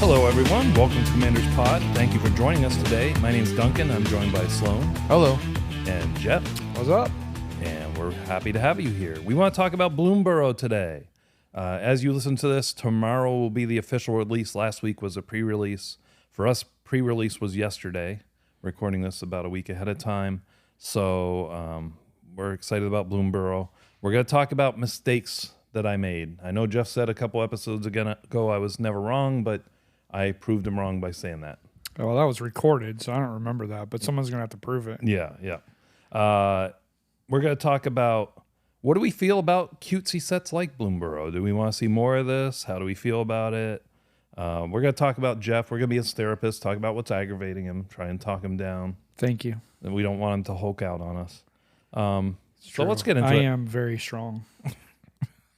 Hello, everyone. Welcome to Commander's Pod. Thank you for joining us today. My name's Duncan. I'm joined by Sloan. Hello. And Jeff. What's up? And we're happy to have you here. We want to talk about Bloomburrow today. As you listen to this, tomorrow will be the official release. Last week was a pre-release. For us, pre-release was yesterday. Recording this about a week ahead of time. So we're excited about Bloomburrow. We're going to talk about mistakes that I made. I know Jeff said a couple episodes ago I was never wrong, but I proved him wrong by saying that. Oh, well, that was recorded, so I don't remember that, but someone's going to have to prove it. Yeah. We're going to talk about what do we feel about cutesy sets like Bloomburrow? Do we want to see more of this? How do we feel about it? We're going to talk about Jeff. We're going to be his therapist, talk about what's aggravating him, try and talk him down. Thank you. And we don't want him to Hulk out on us. So let's get into it. I am very strong.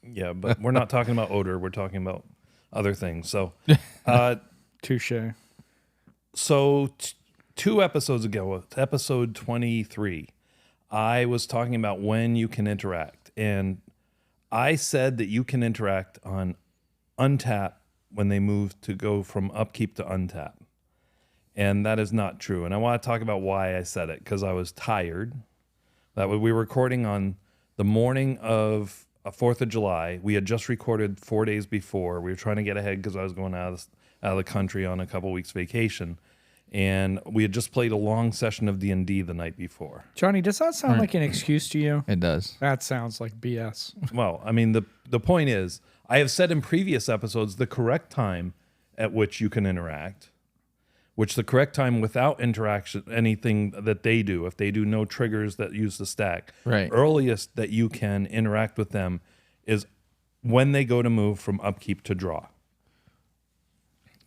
Yeah, but we're not talking about odor. We're talking about other things. So, Touche. So 2 episodes ago, episode 23, I was talking about when you can interact. And I said that you can interact on untap when they move to go from upkeep to untap. And that is not true. And I want to talk about why I said it, because I was tired. We were recording on the morning of 4th of July. We had just recorded 4 days before. We were trying to get ahead because I was going out of the country on a couple weeks vacation. And we had just played a long session of D&D the night before. Johnny, does that sound like an excuse to you? It does. That sounds like BS. Well, I mean, the point is, I have said in previous episodes the correct time at which you can interact, which the correct time without interaction, anything that they do, if they do no triggers that use the stack, right, earliest that you can interact with them is when they go to move from upkeep to draw.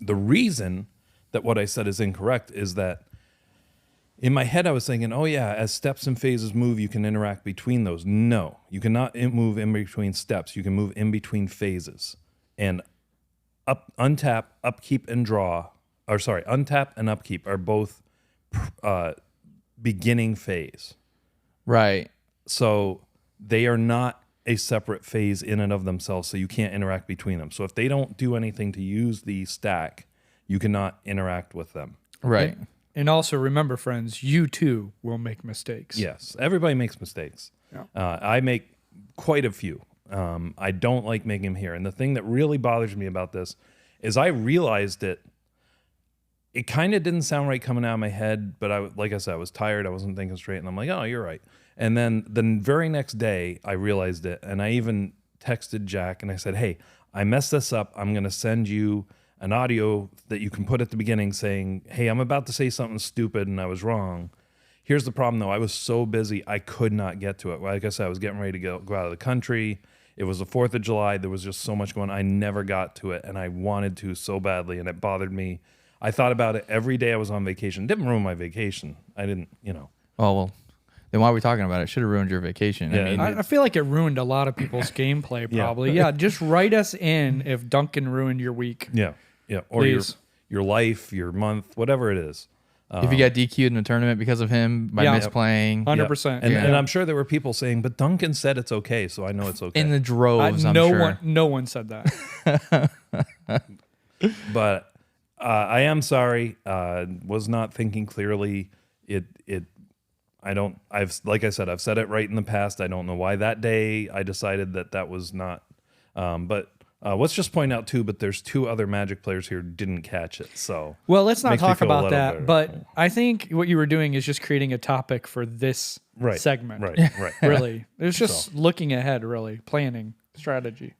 The reason that what I said is incorrect is that in my head I was thinking, oh yeah, as steps and phases move, you can interact between those. No, you cannot move in between steps. You can move in between phases. And untap, upkeep, and draw, untap and upkeep are both beginning phase. Right. So they are not a separate phase in and of themselves, so you can't interact between them. So if they don't do anything to use the stack, you cannot interact with them. Right. And also remember, friends, you too will make mistakes. Yes, everybody makes mistakes. Yeah. I make quite a few. I don't like making them here. And the thing that really bothers me about this is I realized it kind of didn't sound right coming out of my head, but like I said, I was tired. I wasn't thinking straight. And I'm like, oh, you're right. And then the very next day, I realized it. And I even texted Jack and I said, hey, I messed this up. I'm going to send you an audio that you can put at the beginning saying, hey, I'm about to say something stupid and I was wrong. Here's the problem, though. I was so busy, I could not get to it. Like I said, I was getting ready to go out of the country. It was the 4th of July. There was just so much going on. I never got to it, and I wanted to so badly, and it bothered me. I thought about it every day I was on vacation. It didn't ruin my vacation. I didn't, Oh, well, then why are we talking about it? It should have ruined your vacation. Yeah, I mean, I feel like it ruined a lot of people's gameplay, probably. Yeah, just write us in if Duncan ruined your week. Yeah. Or your life, your month, whatever it is. if you got DQ'd in the tournament because of him by misplaying. 100%. And I'm sure there were people saying, but Duncan said it's okay, so I know it's okay. In the droves, I'm sure. No one said that. But I am sorry. Was not thinking clearly. Like I said, I've said it right in the past. I don't know why that day I decided that was not. But let's just point out too. But there's 2 other Magic players here who didn't catch it. So well, let's not makes me talk feel a about little that. better. But I think what you were doing is just creating a topic for this segment. Right. Really, it was just looking ahead. Really, planning strategy.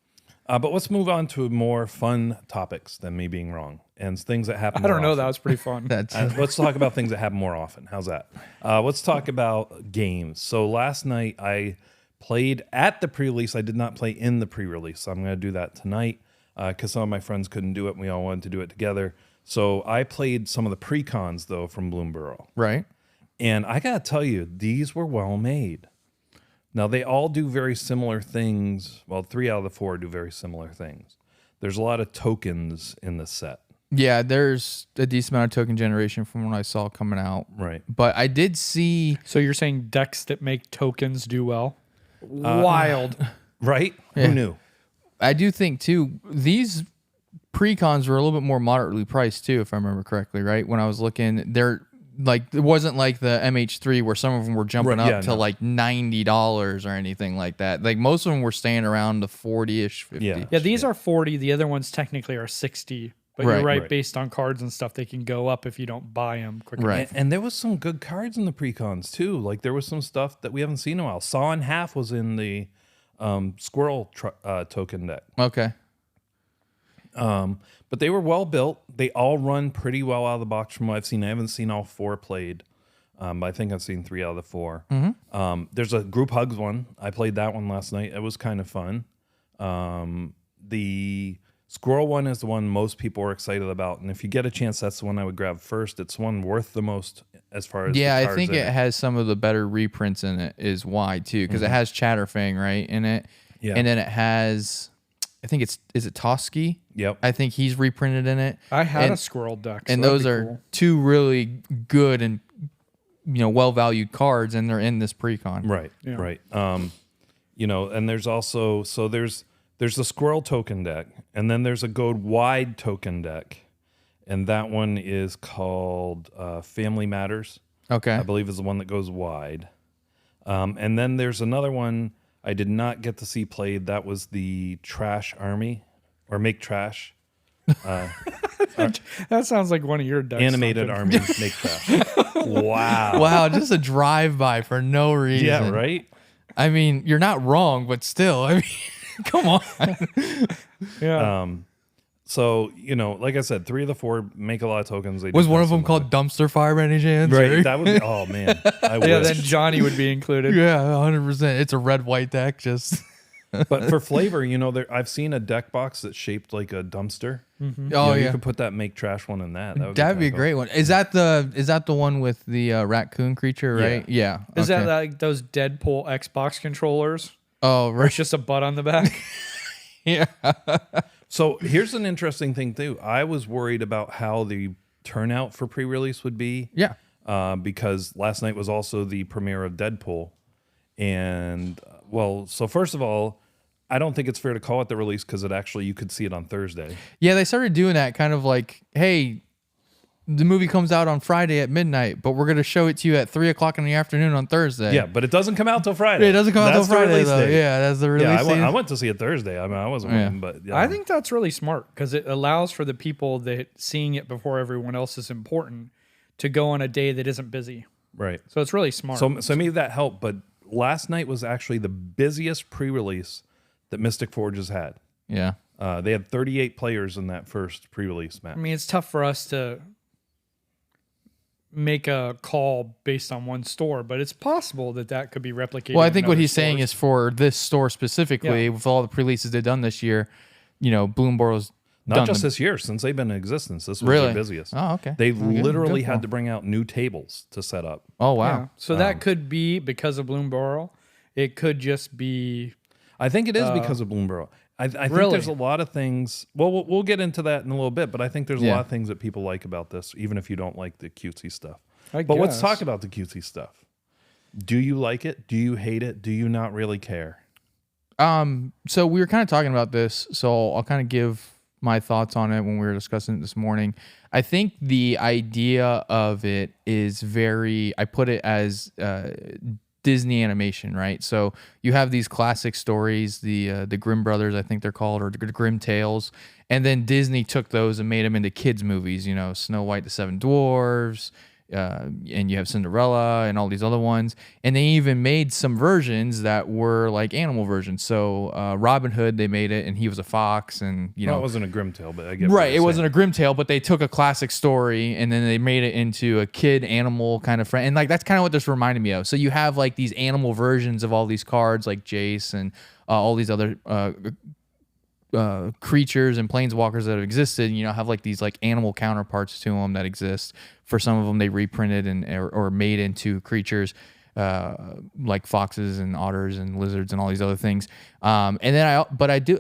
But let's move on to more fun topics than me being wrong and things that happen. I don't know. Often. That was pretty fun. Let's talk about things that happen more often. How's that? Let's talk about games. So last night I played at the pre-release. I did not play in the pre-release. So I'm going to do that tonight because some of my friends couldn't do it and we all wanted to do it together. So I played some of the pre-cons, though, from Bloomburrow. Right. And I got to tell you, these were well made. Now, they all do very similar things. Well, 3 out of the 4 do very similar things. There's a lot of tokens in the set. Yeah, there's a decent amount of token generation from what I saw coming out. Right. But I did see... So you're saying decks that make tokens do well? Wild. Right? Yeah. Who knew? I do think, too, these Precons were a little bit more moderately priced too, if I remember correctly, right? When I was looking, they're like, it wasn't like the MH3 where some of them were jumping up to like $90 or anything like that. Like most of them were staying around the 40-ish, 50. Yeah, these are 40. The other ones technically are 60. But you're right, based on cards and stuff, they can go up if you don't buy them quickly. Right. And there was some good cards in the precons too. Like there was some stuff that we haven't seen in a while. Saw in Half was in the Squirrel token deck. Okay. But they were well built. They all run pretty well out of the box from what I've seen. I haven't seen all 4 played. But I think I've seen 3 out of the 4. Mm-hmm. There's a group hugs one. I played that one last night. It was kind of fun. The Squirrel one is the one most people are excited about, and if you get a chance, that's the one I would grab first. It's one worth the most as far as I think it has some of the better reprints in it. Is why too, because it has Chatterfang right in it, and then it has, I think is it Toski? Yep, I think he's reprinted in it. I had a Squirrel deck, and those are 2 really good and well valued cards, and they're in this precon. Right, right. And there's also there's the Squirrel token deck, and then there's a Go Wide token deck, and that one is called Family Matters. Okay. I believe is the one that goes wide. And then there's another one I did not get to see played. That was the Trash Army, or Make Trash. That sounds like one of your decks. Animated Army, Make Trash. Wow. Wow, just a drive-by for no reason. Yeah, right? I mean, you're not wrong, but still, I mean... Come on. Yeah. So, like I said, 3 of the 4 make a lot of tokens. They was one of them called Dumpster Fire by any chance? Right. That would be, oh, man. I wish. Yeah, then Johnny would be included. Yeah, 100%. It's a red-white deck, just... But for flavor, I've seen a deck box that's shaped like a dumpster. Mm-hmm. Oh, You could put that Make Trash one in that. That'd be a great one. Is that the one with the raccoon creature, right? Yeah. Is that like those Deadpool Xbox controllers? Oh, Where it's just a butt on the back? Yeah. So here's an interesting thing, too. I was worried about how the turnout for pre-release would be. Yeah. Because last night was also the premiere of Deadpool. And, so first of all, I don't think it's fair to call it the release because you could see it on Thursday. Yeah, they started doing that kind of like, hey, the movie comes out on Friday at midnight, but we're going to show it to you at 3:00 in the afternoon on Thursday. Yeah, but it doesn't come out till Friday. It doesn't come out till Friday, though. Yeah, that's the release date. I went to see it Thursday. I mean, I wasn't waiting, but... I think that's really smart because it allows for the people that seeing it before everyone else is important to go on a day that isn't busy. Right. So it's really smart. So maybe that helped, but last night was actually the busiest pre-release that Mystic Forge has had. Yeah. They had 38 players in that first pre-release match. I mean, it's tough for us to make a call based on one store, but it's possible that could be replicated. Well, I think what he's stores. saying is for this store specifically, with all the pre-releases they've done this year, Bloomburrow's Not just this year, since they've been in existence. This was their busiest. Oh, okay. They literally had to bring out new tables to set up. Oh, wow. Yeah. So that could be because of Bloomburrow. It could just be... I think it is because of Bloomburrow. I think there's a lot of things. Well, we'll get into that in a little bit, but I think there's a lot of things that people like about this, even if you don't like the cutesy stuff. But let's talk about the cutesy stuff. Do you like it? Do you hate it? Do you not really care? So we were kind of talking about this, so I'll kind of give my thoughts on it when we were discussing it this morning. I think the idea of it is I put it as Disney animation, right? So you have these classic stories, the Grimm brothers, I think they're called, or the Grimm Tales, and then Disney took those and made them into kids movies. Snow White, the Seven Dwarfs, and you have Cinderella and all these other ones, and they even made some versions that were like animal versions. So Robin Hood, they made it, and he was a fox, and it wasn't a Grimm tale, but I get right. It wasn't a Grimm tale, but they took a classic story and then they made it into a kid animal kind of friend, and like that's kind of what this reminded me of. So you have like these animal versions of all these cards, like Jace and all these other creatures and planeswalkers that have existed, have like these like animal counterparts to them that exist. For some of them, they reprinted or made into creatures like foxes and otters and lizards and all these other things. And then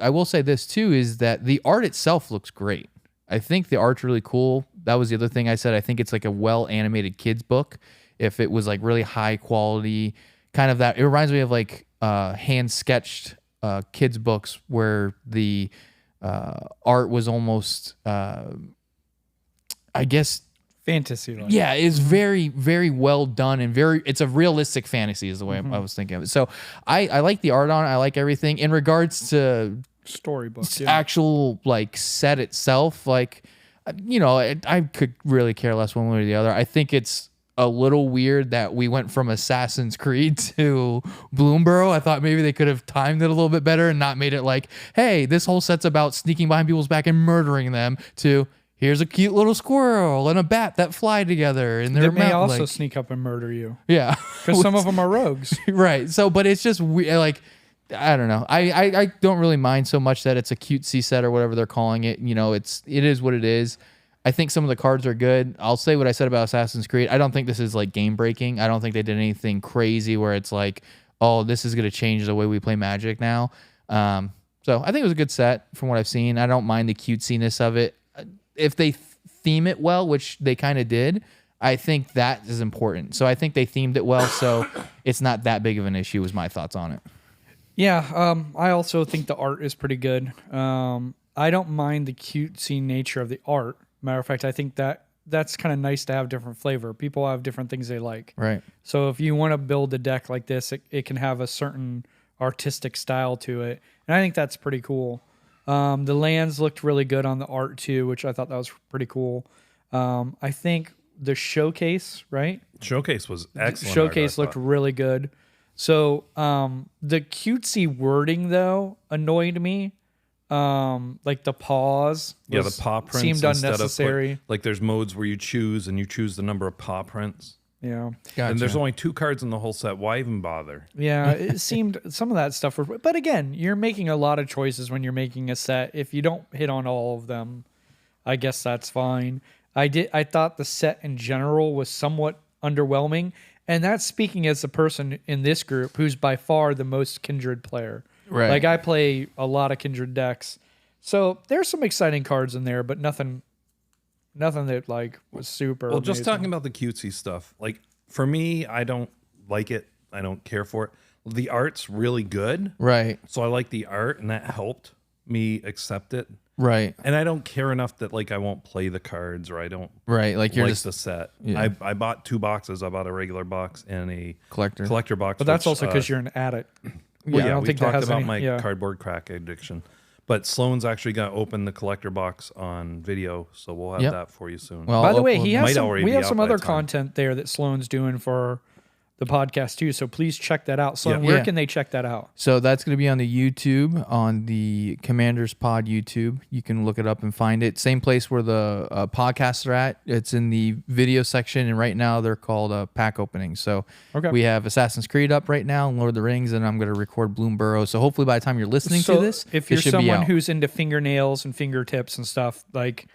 I will say this too, is that the art itself looks great. I think the art's really cool. That was the other thing I said. I think it's like a well animated kids book. If it was like really high quality, kind of that, it reminds me of like hand sketched kids books where the art was almost, I guess, fantasy. Like. yeah, it's very, very well done and it's a realistic fantasy is the way I was thinking of it. So I like the art on it. I like everything in regards to Storybook, actual like set itself. Like, I could really care less one way or the other. I think it's a little weird that we went from Assassin's Creed to Bloomburrow. I thought maybe they could have timed it a little bit better and not made it like, hey, this whole set's about sneaking behind people's back and murdering them, to here's a cute little squirrel and a bat that fly together. And they may also sneak up and murder you. Yeah. Because some of them are rogues. Right. So, but it's just like, I don't know. I don't really mind so much that it's a cutesy set or whatever they're calling it. It is what it is. I think some of the cards are good. I'll say what I said about Assassin's Creed. I don't think this is like game breaking. I don't think they did anything crazy where it's like, oh, this is going to change the way we play Magic now. So I think it was a good set from what I've seen. I don't mind the cutesiness of it. If they theme it well, which they kind of did, I think that is important. So I think they themed it well, so it's not that big of an issue, was my thoughts on it. Yeah, I also think the art is pretty good. I don't mind the cutesy nature of the art. Matter of fact, I think that's kind of nice to have different flavor. People have different things they like. Right. So if you want to build a deck like this, it can have a certain artistic style to it. And I think that's pretty cool. The lands looked really good on the art too, which I thought that was pretty cool. I think the showcase, right? Showcase was excellent. Showcase looked really good. So the cutesy wording though annoyed me. Like the paws. Yeah, the paw prints seemed unnecessary. Like there's modes where you choose the number of paw prints. Yeah. Gotcha. And there's only 2 cards in the whole set. Why even bother? Yeah, it seemed some of that stuff was, but again, you're making a lot of choices when you're making a set. If you don't hit on all of them, I guess that's fine. I thought the set in general was somewhat underwhelming, and that's speaking as the person in this group who's by far the most Kindred player. Right. Like I play a lot of Kindred decks. So there's some exciting cards in there, but nothing that like was super Well, just amazing. talking about the cutesy stuff. Like for me, I don't like it. I don't care for it. The art's really good. Right. So I like the art, and that helped me accept it. Right. And I don't care enough that like I won't play the cards, or I don't Right. Like you're like just the set. Yeah. I bought 2 boxes. I bought a regular box and a collector box. But that's which, also because you're an addict. Well, I don't we think that talked has about any- my yeah. cardboard crack addiction. But Sloan's actually going to open the collector box on video, so we'll have Yep. that for you soon. Well, By the way, he might has some, already we be have out some by other the time. content there that Sloan's doing for the podcast too. So please check that out. Sloan, Yeah. where Yeah. can they check that out? So that's going to be on the YouTube, on the Commanders Pod YouTube. You can look it up and find it. Same place where the podcasts are at. It's in the video section, and right now they're called pack openings. So Okay. we have Assassin's Creed up right now, and Lord of the Rings, and I'm going to record Bloomburrow. So hopefully by the time you're listening So to this, if it you're should be someone out. who's into fingernails and fingertips and stuff, like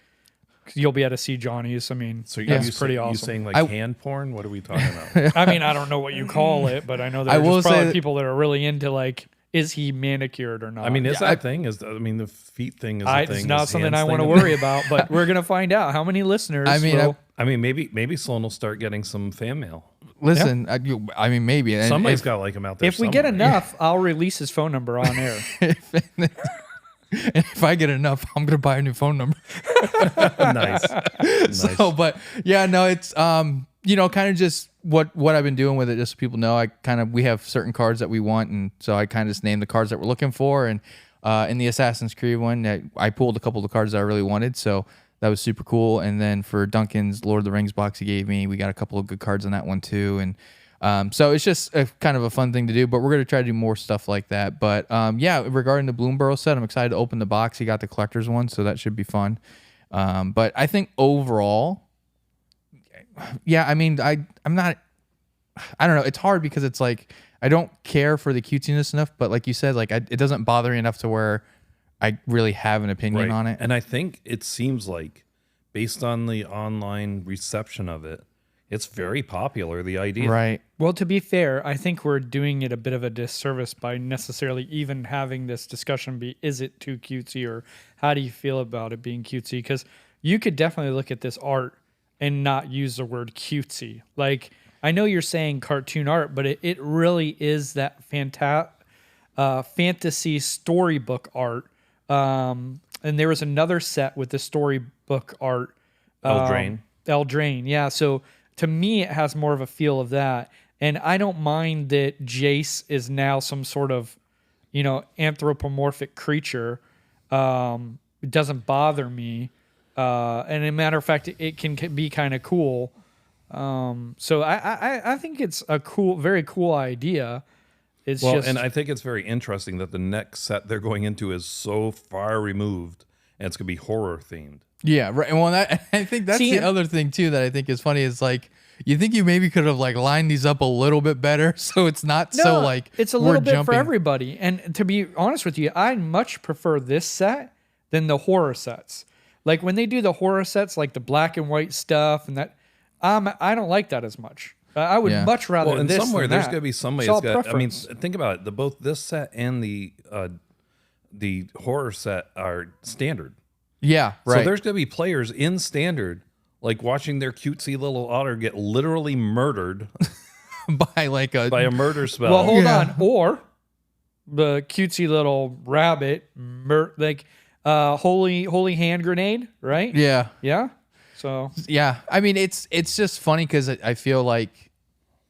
you'll be able to see Johnny's. I mean, So that's pretty awesome. You saying like I- hand porn? What are we talking about? I mean, I don't know what you call it, but I know there I are will just say probably that- people that are really into like, is he manicured or not? I mean, is Yeah, that thing? The feet thing is a thing. it's not Is something hands I want to thing a worry about, but we're gonna find out how many listeners. I mean, will- I mean, maybe Sloan will start getting some fan mail. Listen, I mean, maybe. And Somebody's got to like him out there. if we get somewhere. enough, I'll release his phone number on air. if I get enough, I'm going to buy a new phone number. nice. Nice. So, but yeah, no, it's kind of just what I've been doing with it. Just so people know, we have certain cards that we want, and so I kind of just named the cards that we're looking for. And in the Assassin's Creed one, I pulled a couple of the cards that I really wanted, so that was super cool. And then for Duncan's Lord of the Rings box he gave me, we got a couple of good cards on that one too. And so it's just kind of a fun thing to do, but we're going to try to do more stuff like that. But yeah, regarding the Bloomburrow set, I'm excited to open the box. He got the collector's one, so that should be fun. But I think overall, yeah, I mean, I'm not, I don't know. It's hard because it's like, I don't care for the cutesiness enough, but like you said, like it doesn't bother me enough to where I really have an opinion on it. And I think it seems like, based on the online reception of it, it's very popular, the idea. Right. Well, to be fair, I think we're doing it a bit of a disservice by necessarily even having this discussion be, is it too cutesy, or how do you feel about it being cutesy? Because you could definitely look at this art and not use the word cutesy. Like, I know you're saying cartoon art, but it really is that fantasy storybook art. and there was another set with the storybook art. Eldraine. Eldraine, yeah. So to me, it has more of a feel of that. And I don't mind that Jace is now some sort of, anthropomorphic creature. It doesn't bother me. And as a matter of fact, it can be kind of cool. So I think it's a very cool idea. And I think it's very interesting that the next set they're going into is so far removed, and it's going to be horror themed. Yeah, right. Well, I think that's the other thing too that I think is funny is like you think you maybe could have like lined these up a little bit better so it's not so like it's a little bit for everybody. And to be honest with you, I much prefer this set than the horror sets. Like when they do the horror sets, like the black and white stuff, and that I don't like that as much. I would much rather. Well, and this somewhere than there's that. going to be somebody that's got. I mean, think about it. Both this set and the horror set are standard. Yeah, right. So there's going to be players in standard, like watching their cutesy little otter get literally murdered by a murder spell. Well, hold on. Or the cutesy little rabbit, holy hand grenade, right? Yeah. Yeah. So yeah, I mean it's just funny because I feel like,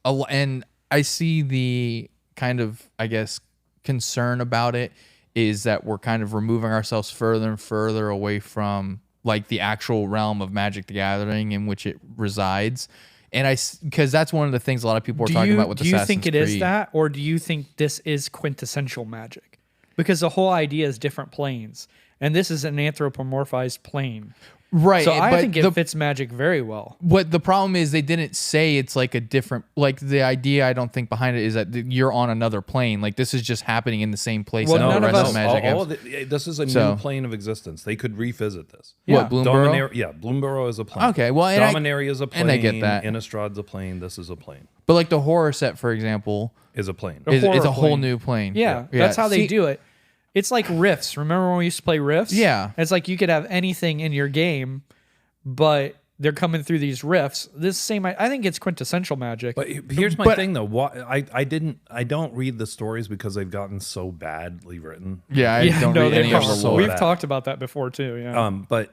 and I see the kind of I guess concern about it is that we're kind of removing ourselves further and further away from like the actual realm of Magic the Gathering in which it resides. And because that's one of the things a lot of people are talking about with Assassin's Creed. Do you think it is that, or do you think this is quintessential Magic? Because the whole idea is different planes, and this is an anthropomorphized plane. Right. So I think it fits Magic very well. What the problem is, they didn't say it's like a different, like the idea I don't think behind it is that you're on another plane. Like this is just happening in the same place that the rest of Magic. This is a new plane of existence. They could revisit this. Yeah. What, Bloomburrow? Bloomburrow is a plane. Okay, well, Dominaria is a plane. And I get that. Innistrad's a plane. This is a plane. But like the horror set, for example, is a plane. Is a whole new plane. Yeah, that's how they do it. It's like Rifts. Remember when we used to play Rifts? Yeah. It's like you could have anything in your game, but they're coming through these rifts. I think it's quintessential Magic. But here's my thing, though. I don't read the stories because they've gotten so badly written. Yeah, I don't read any of the lore. We've talked about that before too. Yeah. But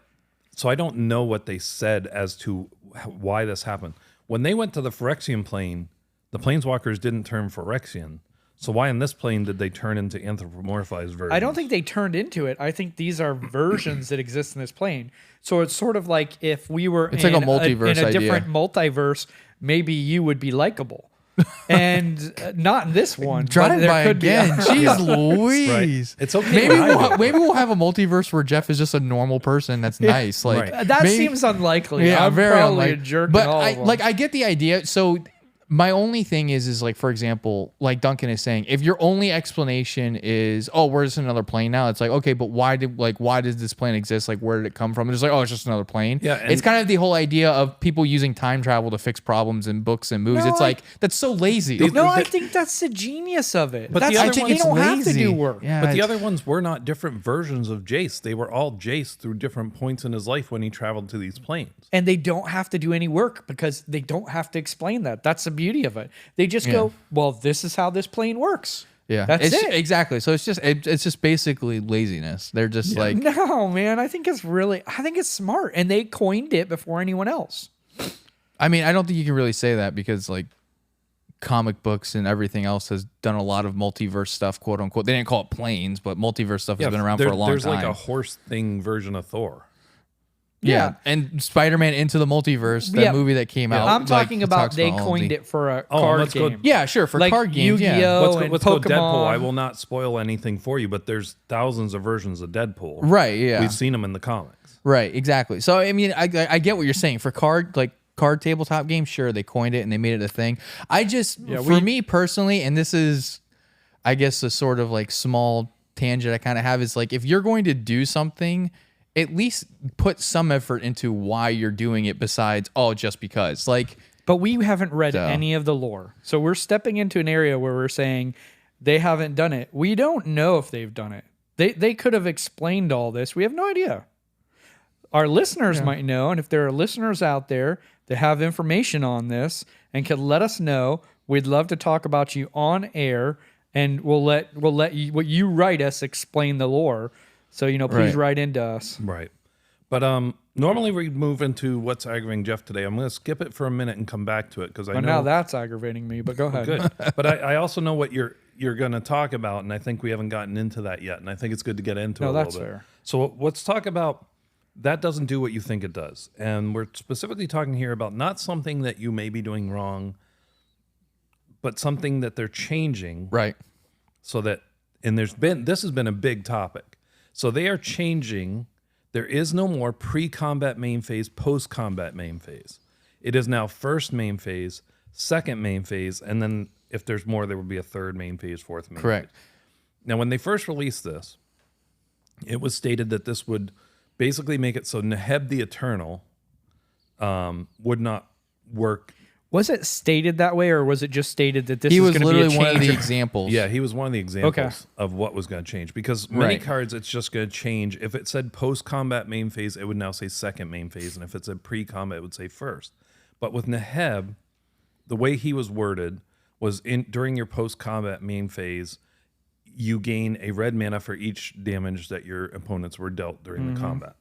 so I don't know what they said as to why this happened. When they went to the Phyrexian plane, the Planeswalkers didn't turn Phyrexian. So why in this plane did they turn into anthropomorphized versions? I don't think they turned into it. I think these are versions that exist in this plane. So it's sort of like if we were like a multiverse in a idea. different multiverse, maybe you would be likable. And not in this one. Drive by again. Jeez Louise. Right. It's okay. Maybe we'll have a multiverse where Jeff is just a normal person that's nice. Like that seems unlikely. Yeah, I'm very probably unlikely. a jerk. But I get the idea. So my only thing is like, for example, like Duncan is saying, if your only explanation is, oh, we're just another plane now, it's like, okay, but why does this plane exist? Like, where did it come from? It's like, oh, it's just another plane. Yeah, it's kind of the whole idea of people using time travel to fix problems in books and movies. It's like, that's so lazy. I think that's the genius of it. But I think they don't have to do work. Yeah, but the other ones were not different versions of Jace. They were all Jace through different points in his life when he traveled to these planes. And they don't have to do any work because they don't have to explain that. That's the beauty of it. They just go, well, this is how this plane works. Yeah, that's it. Exactly. So it's just basically laziness. They're just like, no, man. I think it's smart, and they coined it before anyone else. I mean, I don't think you can really say that because like comic books and everything else has done a lot of multiverse stuff, quote unquote. They didn't call it planes, but multiverse stuff has been around for a long time. There's like a horse thing version of Thor. Yeah, and Spider-Man Into the Multiverse, that movie that came out. I'm talking about they coined it for a card game. Yeah, sure, for card games. Yu-Gi-Oh! And Let's Pokemon. go Deadpool. I will not spoil anything for you, but there's thousands of versions of Deadpool. Right, yeah. We've seen them in the comics. Right, exactly. So, I mean, I get what you're saying. For card tabletop games, sure, they coined it and they made it a thing. For me personally, and this is, I guess, a sort of like small tangent I kind of have, is like, if you're going to do something, at least put some effort into why you're doing it besides, just because. But we haven't read any of the lore. So we're stepping into an area where we're saying they haven't done it. We don't know if they've done it. They could have explained all this. We have no idea. Our listeners might know, and if there are listeners out there that have information on this and can let us know, we'd love to talk about you on air, and we'll let you, what you write us, explain the lore. So, please write into us. Right. But normally we move into what's aggravating Jeff today. I'm going to skip it for a minute and come back to it because I know now that's aggravating me, but go ahead. Good. But I also know what you're going to talk about, and I think we haven't gotten into that yet, and I think it's good to get into it a little bit. Fair. So let's talk about that doesn't do what you think it does. And we're specifically talking here about not something that you may be doing wrong, but something that they're changing. Right. So that, and this has been a big topic. So they are changing. There is no more pre-combat main phase, post-combat main phase. It is now first main phase, second main phase, and then if there's more, there will be a third main phase, fourth main Correct. phase. Now, when they first released this, it was stated that this would basically make it so Neheb the Eternal would not work. Was it stated that way, or was it just stated that this He is was going to be a literally one of change? the examples. Yeah, he was one of the examples of what was going to change. Because many cards, it's just going to change. If it said post-combat main phase, it would now say second main phase. And if it said pre-combat, it would say first. But with Neheb, the way he was worded was during your post-combat main phase, you gain a red mana for each damage that your opponents were dealt during the combat.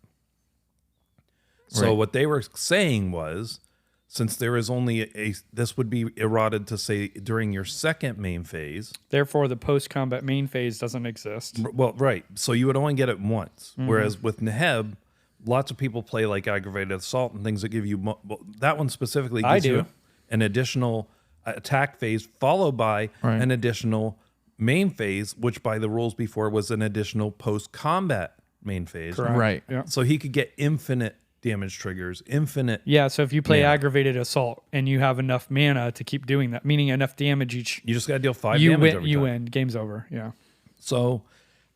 So what they were saying was, since there is only this would be errated to say during your second main phase. Therefore, the post-combat main phase doesn't exist. Well, right. So you would only get it once. Whereas with Neheb, lots of people play like aggravated assault and things that give you that one specifically gives you an additional attack phase followed by an additional main phase, which by the rules before was an additional post-combat main phase. Correct. Right. Yeah. So he could get infinite damage triggers, infinite. Yeah, so if you play aggravated assault and you have enough mana to keep doing that, meaning enough damage each, You just got to deal 5 you damage win. every You time. win. Game's over. Yeah. So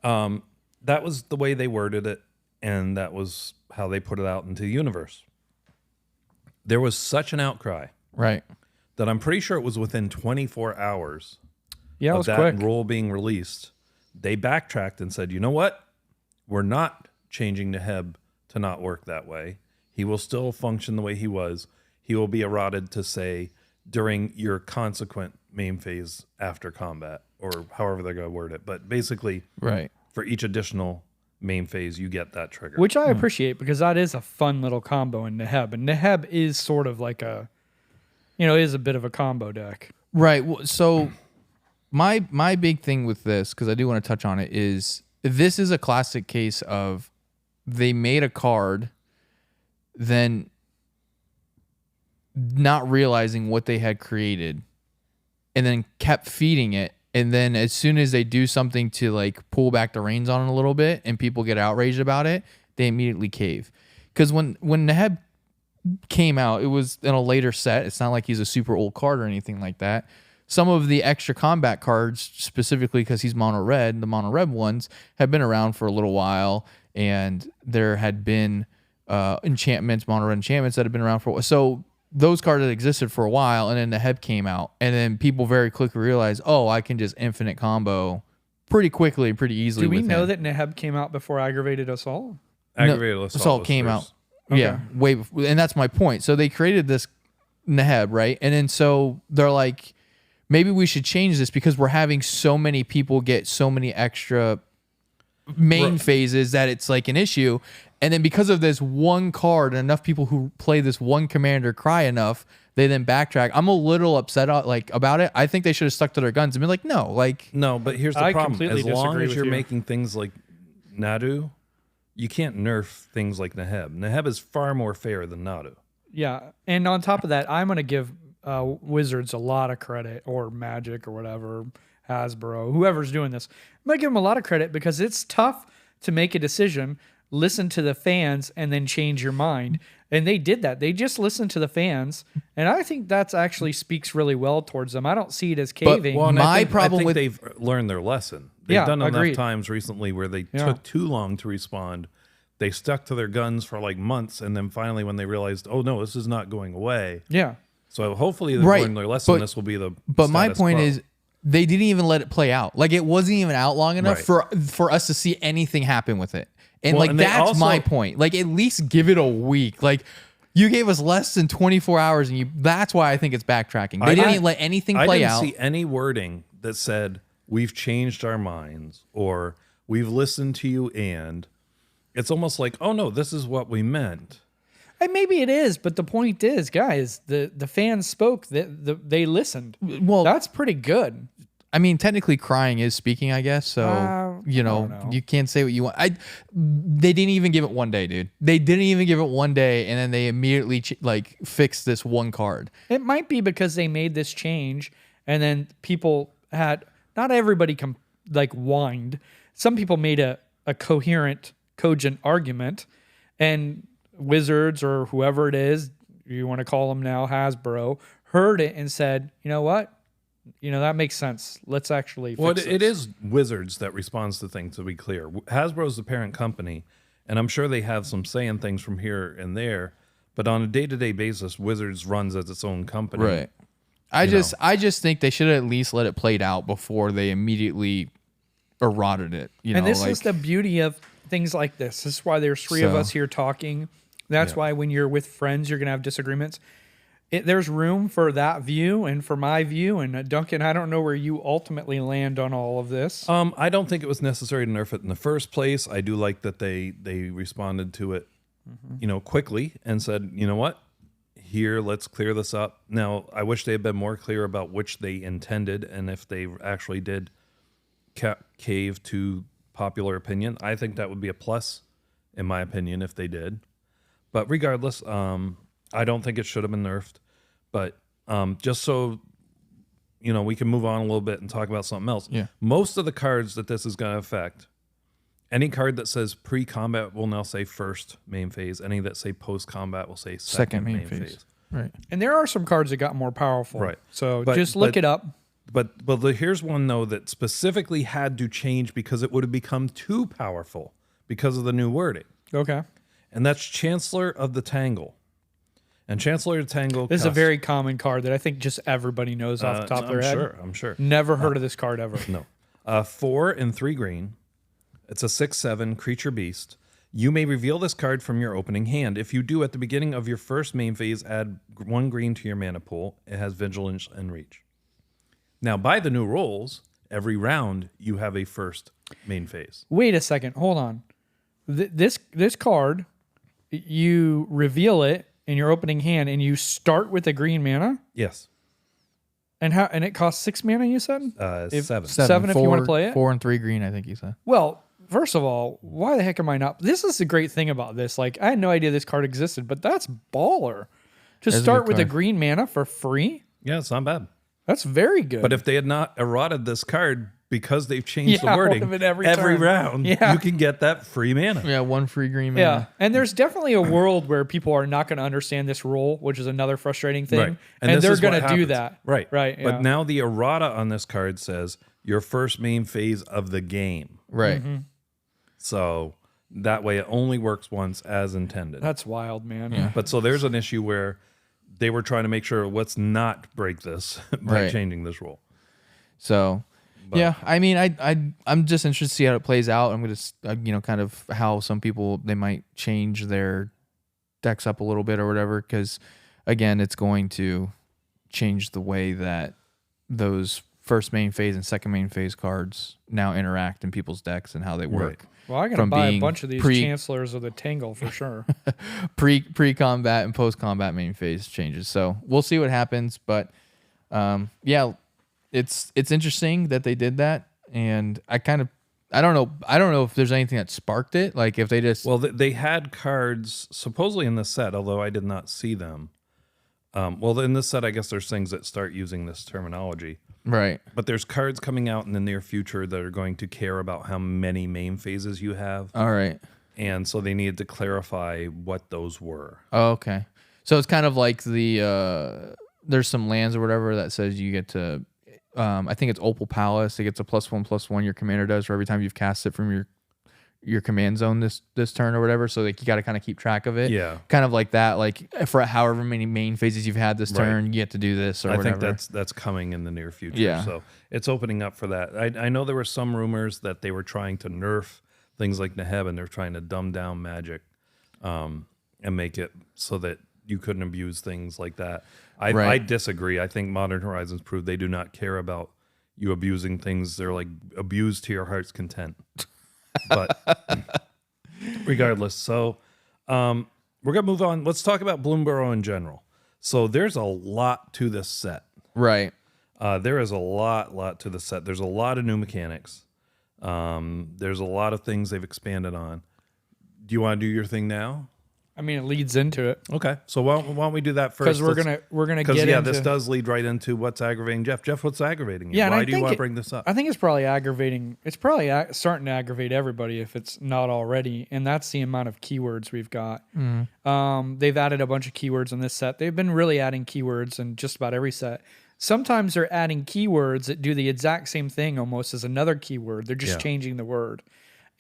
that was the way they worded it, and that was how they put it out into the universe. There was such an outcry Right. that I'm pretty sure it was within 24 hours Yeah, it of was that quick. rule being released. They backtracked and said, you know what? We're not changing Neheb to not work that way. He will still function the way he was. He will be errated to say during your consequent main phase after combat, or however they're going to word it. But basically, Right. for each additional main phase, you get that trigger. Which I appreciate because that is a fun little combo in Neheb. And Neheb is sort of like is a bit of a combo deck. Right. So my big thing with this, because I do want to touch on it, is this is a classic case of they made a card, then not realizing what they had created, and then kept feeding it. And then as soon as they do something to like pull back the reins on it a little bit and people get outraged about it, they immediately cave. Because when Neheb came out, it was in a later set. It's not like he's a super old card or anything like that. Some of the extra combat cards, specifically because he's mono red, the mono red ones, have been around for a little while, and there had been enchantments, mono red enchantments that have been around for a while. So those cards had existed for a while, and then the Neheb came out, and then people very quickly realized, oh, I can just infinite combo pretty quickly, pretty easily. Do we with know him. that Neheb came out before aggravated assault? Aggravated No, assault was came first. out. Yeah, way before, and that's my point. So they created this Neheb, right? And then so they're like, maybe we should change this because we're having so many people get so many extra main phases that it's like an issue. And then because of this one card and enough people who play this one commander cry enough, they then backtrack. I'm a little upset about it. I think they should have stuck to their guns and been like, No, but here's the I problem. completely As long disagree as with you're you. making things like Nadu, you can't nerf things like Neheb. Neheb is far more fair than Nadu. Yeah. And on top of that, I'm going to give Wizards a lot of credit, or Magic or whatever, Hasbro, whoever's doing this. I'm going to give them a lot of credit because it's tough to make a decision, listen to the fans, and then change your mind. And they did that. They just listened to the fans. And I think that's actually speaks really well towards them. I don't see it as caving. Well, and My I problem think with- they've learned their lesson. They've done enough agreed. times recently where they took too long to respond. They stuck to their guns for like months, and then finally, when they realized, oh no, this is not going away. Yeah. So hopefully they've learned their lesson. This will be the. But my status point quo. is, they didn't even let it play out. Like it wasn't even out long enough for us to see anything happen with it. And Well, like and they that's also- my point. Like at least give it a week. Like you gave us less than 24 hours, and that's why I think it's backtracking. They didn't even let anything play I didn't out. see any wording that said we've changed our minds or we've listened to you, and it's almost like, oh no, this is what we meant. And maybe it is, but the point is, guys, the fans spoke. They listened. Well, that's pretty good. I mean, technically, crying is speaking, I guess. So I don't know. you can't say what you want. They didn't even give it one day, dude. They didn't even give it one day, and then they immediately fixed this one card. It might be because they made this change, and then people had not everybody whined. Some people made a coherent, cogent argument, and Wizards or whoever it is you want to call them now, Hasbro, heard it and said, you know what? That makes sense. Let's actually fix this. It is Wizards that responds to things, to be clear. Hasbro's the parent company, and I'm sure they have some say in things from here and there, but on a day-to-day basis, Wizards runs as its own company. Right. I just think they should have at least let it play out before they immediately errated it. This is the beauty of things like this. This is why there's three of us here talking. That's why when you're with friends, you're going to have disagreements. There's room for that view and for my view. And Duncan, I don't know where you ultimately land on all of this. I don't think it was necessary to nerf it in the first place. I do like that they responded to it, quickly and said, you know what? Here, let's clear this up. Now, I wish they had been more clear about which they intended and if they actually did cave to popular opinion. I think that would be a plus, in my opinion, if they did. But regardless, I don't think it should have been nerfed. But just so we can move on a little bit and talk about something else. Yeah. Most of the cards that this is going to affect, any card that says pre-combat will now say first main phase. Any that say post-combat will say second main phase. Right. And there are some cards that got more powerful. Right. So just look it up. But here's one, though, that specifically had to change because it would have become too powerful because of the new wording. Okay. And that's Chancellor of the Tangle. And Chancellor of the Tangle... This is a very common card that I think just everybody knows off the top of their head. I'm sure. Never heard of this card ever. No. 4 and 3 green. It's a 6/7 creature beast. You may reveal this card from your opening hand. If you do, at the beginning of your first main phase, add 1 green to your mana pool. It has Vigilance and Reach. Now, by the new rules, every round you have a first main phase. Wait a second. Hold on. This card, you reveal it in your opening hand, and you start with a green mana? Yes. And it costs 6 mana, you said? 7. 7 if you want to play it? 4 and 3 green, I think you said. Well, first of all, why the heck am I not? This is the great thing about this. I had no idea this card existed, but that's baller. To start with a green mana for free? Yeah, it's not bad. That's very good. But if they had not errated this card, because they've changed the wording, every turn. round, you can get that free mana. Yeah, 1 free green mana. Yeah, and there's definitely a world where people are not going to understand this rule, which is another frustrating thing. Right. And they're going to do that. Right. Right. But now the errata on this card says your first main phase of the game. Right. Mm-hmm. So that way it only works once as intended. That's wild, man. Yeah. But so there's an issue where they were trying to make sure let's not break this by changing this rule. So, yeah, I mean, I'm just interested to see how it plays out. I'm going to, kind of how some people, they might change their decks up a little bit or whatever, because, again, it's going to change the way that those first main phase and second main phase cards now interact in people's decks and how they work. Right. Well, I got to buy a bunch of these Chancellors of the Tangle for sure. Pre-combat and post-combat main phase changes. So we'll see what happens. But yeah, it's interesting that they did that. And I don't know if there's anything that sparked it. Like if they just... Well, they had cards supposedly in the set, although I did not see them. Well, in this set, I guess there's things that start using this terminology. Right. But there's cards coming out in the near future that are going to care about how many main phases you have. All right. And so they needed to clarify what those were. Oh, okay. So it's kind of like there's some lands or whatever that says you get to, I think it's Opal Palace. It gets a +1/+1 your commander does for every time you've cast it from your command zone this turn or whatever. So like you got to kind of keep track of it. Yeah. Kind of like that. Like for however many main phases you've had this turn, you get to do this or whatever. I think that's coming in the near future. Yeah. So it's opening up for that. I know there were some rumors that they were trying to nerf things like Neheb, and they're trying to dumb down Magic and make it so that you couldn't abuse things like that. I disagree. I think Modern Horizons proved they do not care about you abusing things. They're like abused to your heart's content. But regardless, so we're gonna move on. Let's talk about Bloomburrow in general. So there's a lot to this set. Right. There is a lot to the set. There's a lot of new mechanics. There's a lot of things they've expanded on. Do you want to do your thing now? I mean, it leads into it. Okay, so why don't we do that first? Because we're gonna get into this does lead right into what's aggravating Jeff. Jeff, what's aggravating you? Yeah, Why do you want to bring this up? I think it's probably aggravating. It's probably starting to aggravate everybody if it's not already, and that's the amount of keywords we've got. They've added a bunch of keywords in this set. They've been really adding keywords in just about every set. Sometimes they're adding keywords that do the exact same thing almost as another keyword. They're just changing the word,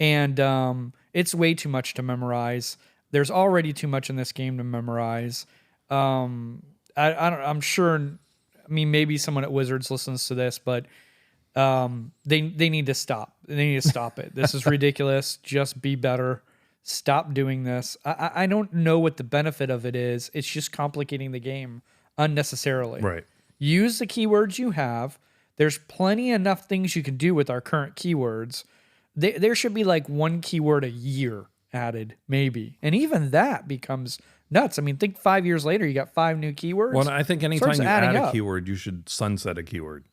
and it's way too much to memorize. There's already too much in this game to memorize. I'm sure. I mean, maybe someone at Wizards listens to this, but they need to stop. They need to stop it. This is ridiculous. Just be better. Stop doing this. I don't know what the benefit of it is. It's just complicating the game unnecessarily. Right. Use the keywords you have. There's plenty enough things you can do with our current keywords. There should be like one keyword a year added, maybe. And even that becomes nuts. I mean, think 5 years later, you got 5 new keywords. Well, I think anytime Starts you add adding a up. keyword, you should sunset a keyword.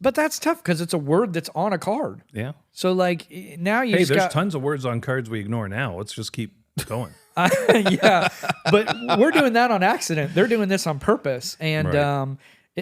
But that's tough because it's a word that's on a card. Yeah. So like now you just there's got tons of words on cards we ignore now. Let's just keep going. yeah, but we're doing that on accident. They're doing this on purpose, and Right.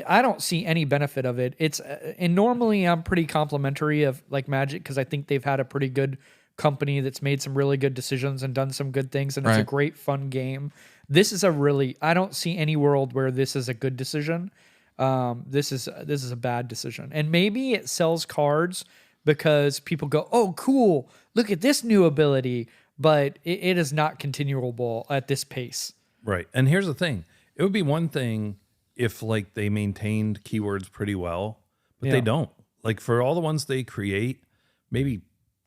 I don't see any benefit of it. It's and normally I'm pretty complimentary of like Magic because I think they've had a pretty good company that's made some really good decisions and done some good things, and it's a Right. great fun game. This is I don't see any world where this is a good decision. This is a bad decision, and maybe it sells cards because people go, "Oh, cool! Look at this new ability." But it is not continuable at this pace. Right. And here's the thing. It would be one thing if like they maintained keywords pretty well, but they Yeah. don't. Like for all the ones they create, maybe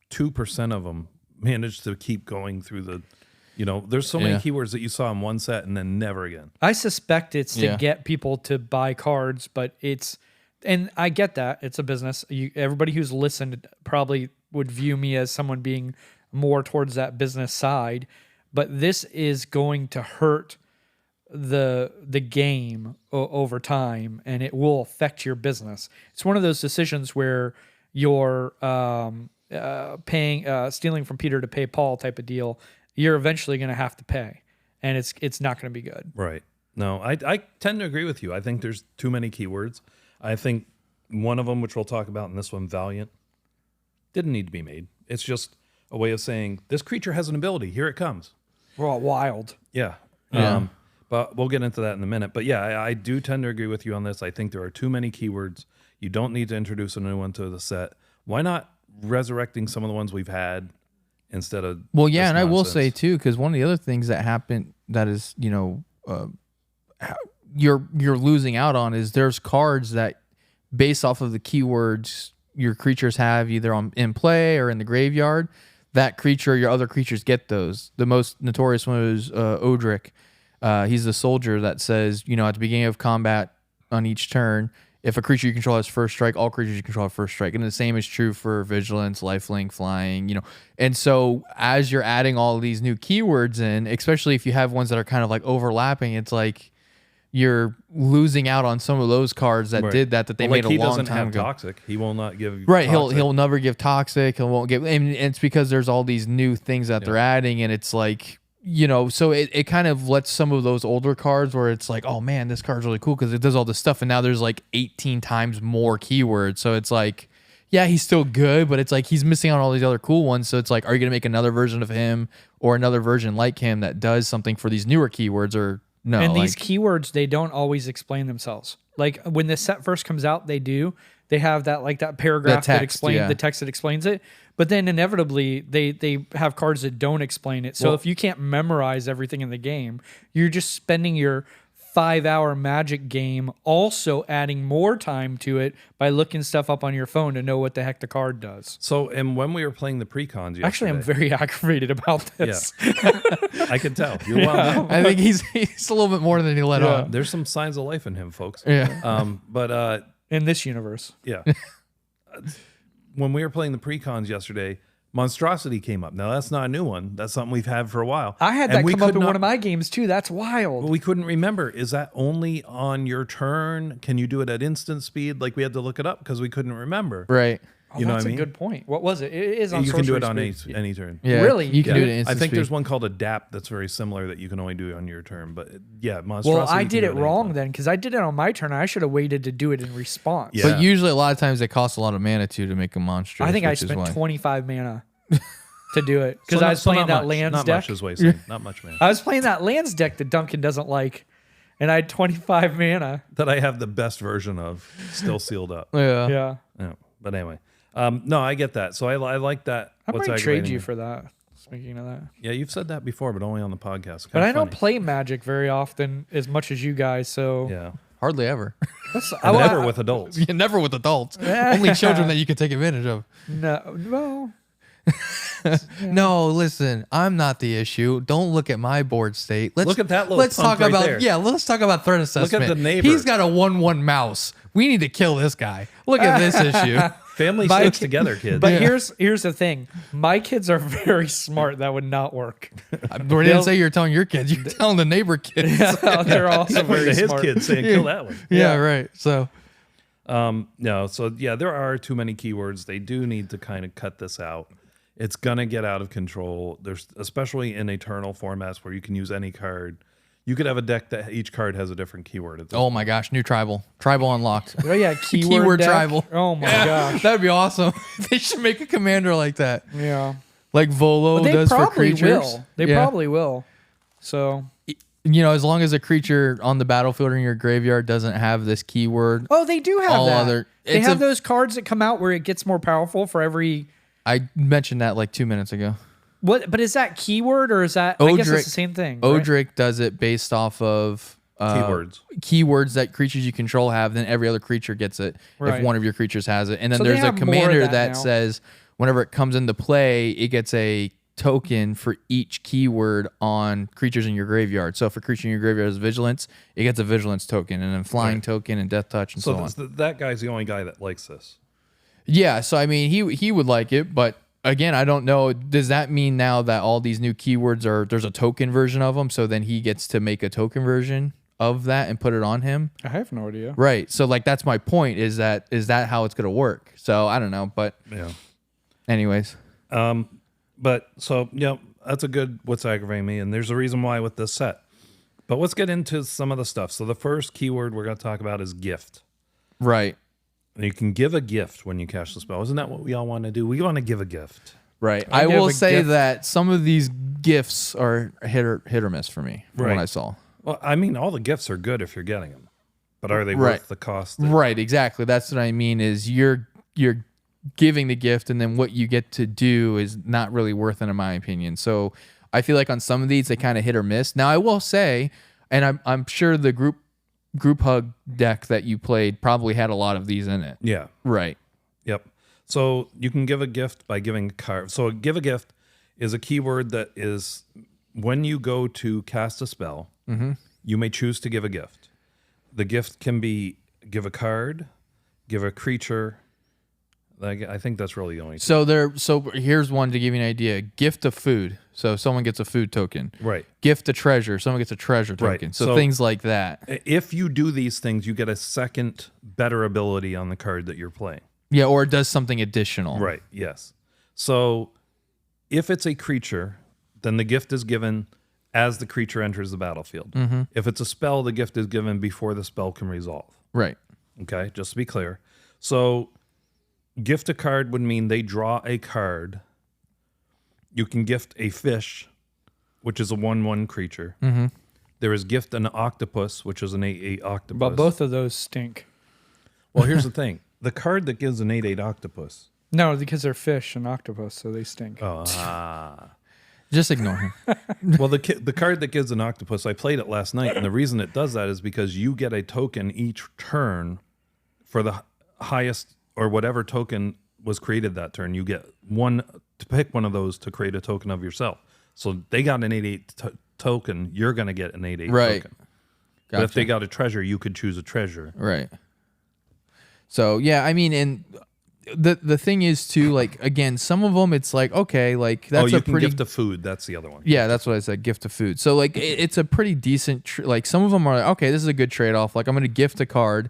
2% of them manage to keep going through the, there's so many Yeah. keywords that you saw in one set and then never again. I suspect it's to Yeah. get people to buy cards, but and I get that it's a business. Everybody who's listened probably would view me as someone being more towards that business side, but this is going to hurt the game over time, and it will affect your business. It's one of those decisions where you're stealing from Peter to pay Paul type of deal. You're eventually going to have to pay, and it's not going to be good. Right. No, I tend to agree with you. I think there's too many keywords. I think one of them, which we'll talk about in this one, Valiant, didn't need to be made. It's just a way of saying this creature has an ability. Here it comes. We're all wild. Yeah. But we'll get into that in a minute. But yeah, I do tend to agree with you on this. I think there are too many keywords. You don't need to introduce a new one to the set. Why not resurrecting some of the ones we've had instead of Well, yeah, this and I will nonsense? say too, because one of the other things that happened that is, you're losing out on is there's cards that, based off of the keywords your creatures have either in play or in the graveyard, that creature, your other creatures get those. The most notorious one is Odric. He's the soldier that says, at the beginning of combat on each turn, if a creature you control has first strike, all creatures you control have first strike. And the same is true for vigilance, lifelink, flying, And so as you're adding all of these new keywords in, especially if you have ones that are kind of like overlapping, it's like you're losing out on some of those cards that Right. did that they Well, made he a long doesn't time have ago. toxic. He will not give Right, toxic. he'll never give toxic. He won't give, and it's because there's all these new things that they're adding, and it's like so it kind of lets some of those older cards where it's like, oh man, this card's really cool because it does all this stuff, and now there's like 18 times more keywords. So it's like, yeah, he's still good, but it's like he's missing out on all these other cool ones. So it's like, are you gonna make another version of him or another version like him that does something for these newer keywords or? No, And these keywords, they don't always explain themselves. Like when the set first comes out, they do. They have that paragraph that explains the text that explains it. But then inevitably, they have cards that don't explain it. So if you can't memorize everything in the game, you're just spending your 5-hour Magic game also adding more time to it by looking stuff up on your phone to know what the heck the card does. So, and when we were playing the precons yesterday, Actually, I'm very aggravated about this. I can tell. You're well. I think he's a little bit more than he let on. There's some signs of life in him, folks. Yeah. But In this universe. yeah. When we were playing the precons yesterday, Monstrosity came up. Now that's not a new one. That's something we've had for a while. I had And that we come up could in not- one of my games too. That's wild. We couldn't remember. Is that only on your turn? Can you do it at instant speed? Like we had to look it up because we couldn't remember. Right. Oh, You know that's what I mean? a good point. What was it? It is on You can do it sorcery on speed. any turn. Yeah. Really? You can Yeah. do it in I instant think speed. there's one called Adapt that's very similar that you can only do it on your turn. But yeah, Monstrosity. Well, I you can did do it at any wrong time. then because I did it on my turn. I should have waited to do it in response. Yeah. But usually, a lot of times, it costs a lot of mana to make a monster. I think I which is spent why. 25 mana to do it So because not- I was so playing not that much. lands Not deck. much is wasting. Not much, man. I was playing that lands deck that Duncan doesn't like, and I had 25 mana. That I have the best version of, still sealed up. Yeah. Yeah, Yeah. But anyway, no, I get that. So I like that. I What's might trade aggravating you me. for that. Speaking of that, Yeah, you've said that before, but only on the podcast. but Kinda I don't funny. play Magic very often as much as you guys. So Yeah. Hardly ever. that's, And never with adults. Yeah, never with adults. Only children that you can take advantage of. no. Well, No, listen, I'm not the issue. Don't look at my board state. Let's Look at that little Let's pump talk right about there. let's talk about threat at assessment. the neighbor. He's got a 1/1 mouse. We need to kill this guy. Look at this issue. Family My sticks kid- together, kids. but here's the thing. My kids are very smart. That would not work. We didn't say you're telling your kids. You're telling the neighbor kids. Yeah, they're also According very to his smart. kids saying, kill that one. Yeah, right. So No, so yeah, there are too many keywords. They do need to kind of cut this out. It's gonna get out of control. There's especially in Eternal formats where you can use any card. You could have a deck that each card has a different keyword. At this oh my gosh, new tribal unlocked. Oh yeah, Keyword deck. tribal. Oh my gosh. That'd be awesome. They should make a commander like that, Yeah. like Volo They does for probably creatures. will. They Yeah. probably will. So You know, as long as a creature on the battlefield or in your graveyard doesn't have this keyword. oh, they do have All that. other- They it's have a- those cards that come out where it gets more powerful for every. I mentioned that like 2 minutes ago. What? But is that keyword or is that? I guess Odric- it's the same thing. right? Odric does it based off of keywords that creatures you control have. Then every other creature gets it Right. if one of your creatures has it. And then So they there's a have more of commander that that now. says whenever it comes into play, it gets a token for each keyword on creatures in your graveyard. So if a creature in your graveyard has vigilance, it gets a vigilance token, and then flying Right. token and death touch and so on. that guy's the only guy that likes this. Yeah, so I mean, he would like it, but again, I don't know. Does that mean now that all these new keywords there's a token version of them? So then he gets to make a token version of that and put it on him, I have no idea. right? So like that's my point. Is that how it's gonna work? So I don't know, but Yeah. anyways, But so, that's a good what's aggravating me. And there's a reason why with this set. But let's get into some of the stuff. So the first keyword we're going to talk about is gift. right, And you can give a gift when you cast the spell. Isn't that what we all want to do? We want to give a gift. right. I I give will a say gift. that some of these gifts are hit or miss for me from Right. what I saw. Well, I mean, all the gifts are good if you're getting them. But are they Right. worth the cost? that- Right, exactly. That's what I mean. Is you're giving the gift, and then what you get to do is not really worth it, in my opinion. So I feel like on some of these they kind of hit or miss. Now I will say, and I'm sure the group hug deck that you played probably had a lot of these in it. Yeah. Right. Yep. So you can give a gift by giving a card. So give a gift is a keyword that is when you go to cast a spell, you may choose to give a gift. The gift can be give a card, give a creature. Like, I think that's really the only two. So here's one to give you an idea. Gift of food. So someone gets a food token. Right. Gift a treasure. Someone gets a treasure Right. token. So So- things like that. If you do these things, you get a second better ability on the card that you're playing. Yeah, or it does something additional. Right. Yes. So if it's a creature, then the gift is given as the creature enters the battlefield. If it's a spell, the gift is given before the spell can resolve. Right. Okay, just to be clear. So gift a card would mean they draw a card. You can gift a fish, which is a 1/1 creature. There is gift an octopus, which is an 8/8 octopus. But both of those stink. Well, here's the thing. The card that gives an 8/8 octopus. No, because they're fish and octopus, so they stink. Just ignore him. Well, the card that gives an octopus, I played it last night, and the reason it does that is because you get a token each turn for the highest or whatever token was created that turn. You get one to pick one of those to create a token of yourself. So they got an 8/8 token, you're going to get an 8/8 Right. token. But if they got a treasure, you could choose a treasure. Right. So yeah, I mean, and the thing is too, like, again, some of them it's like, okay, like that's you a can pretty gift a food. That's the other one. yeah, that's what I said, gift of food. So like it's a pretty decent like some of them are like, okay, this is a good trade-off. Like I'm going to gift a card.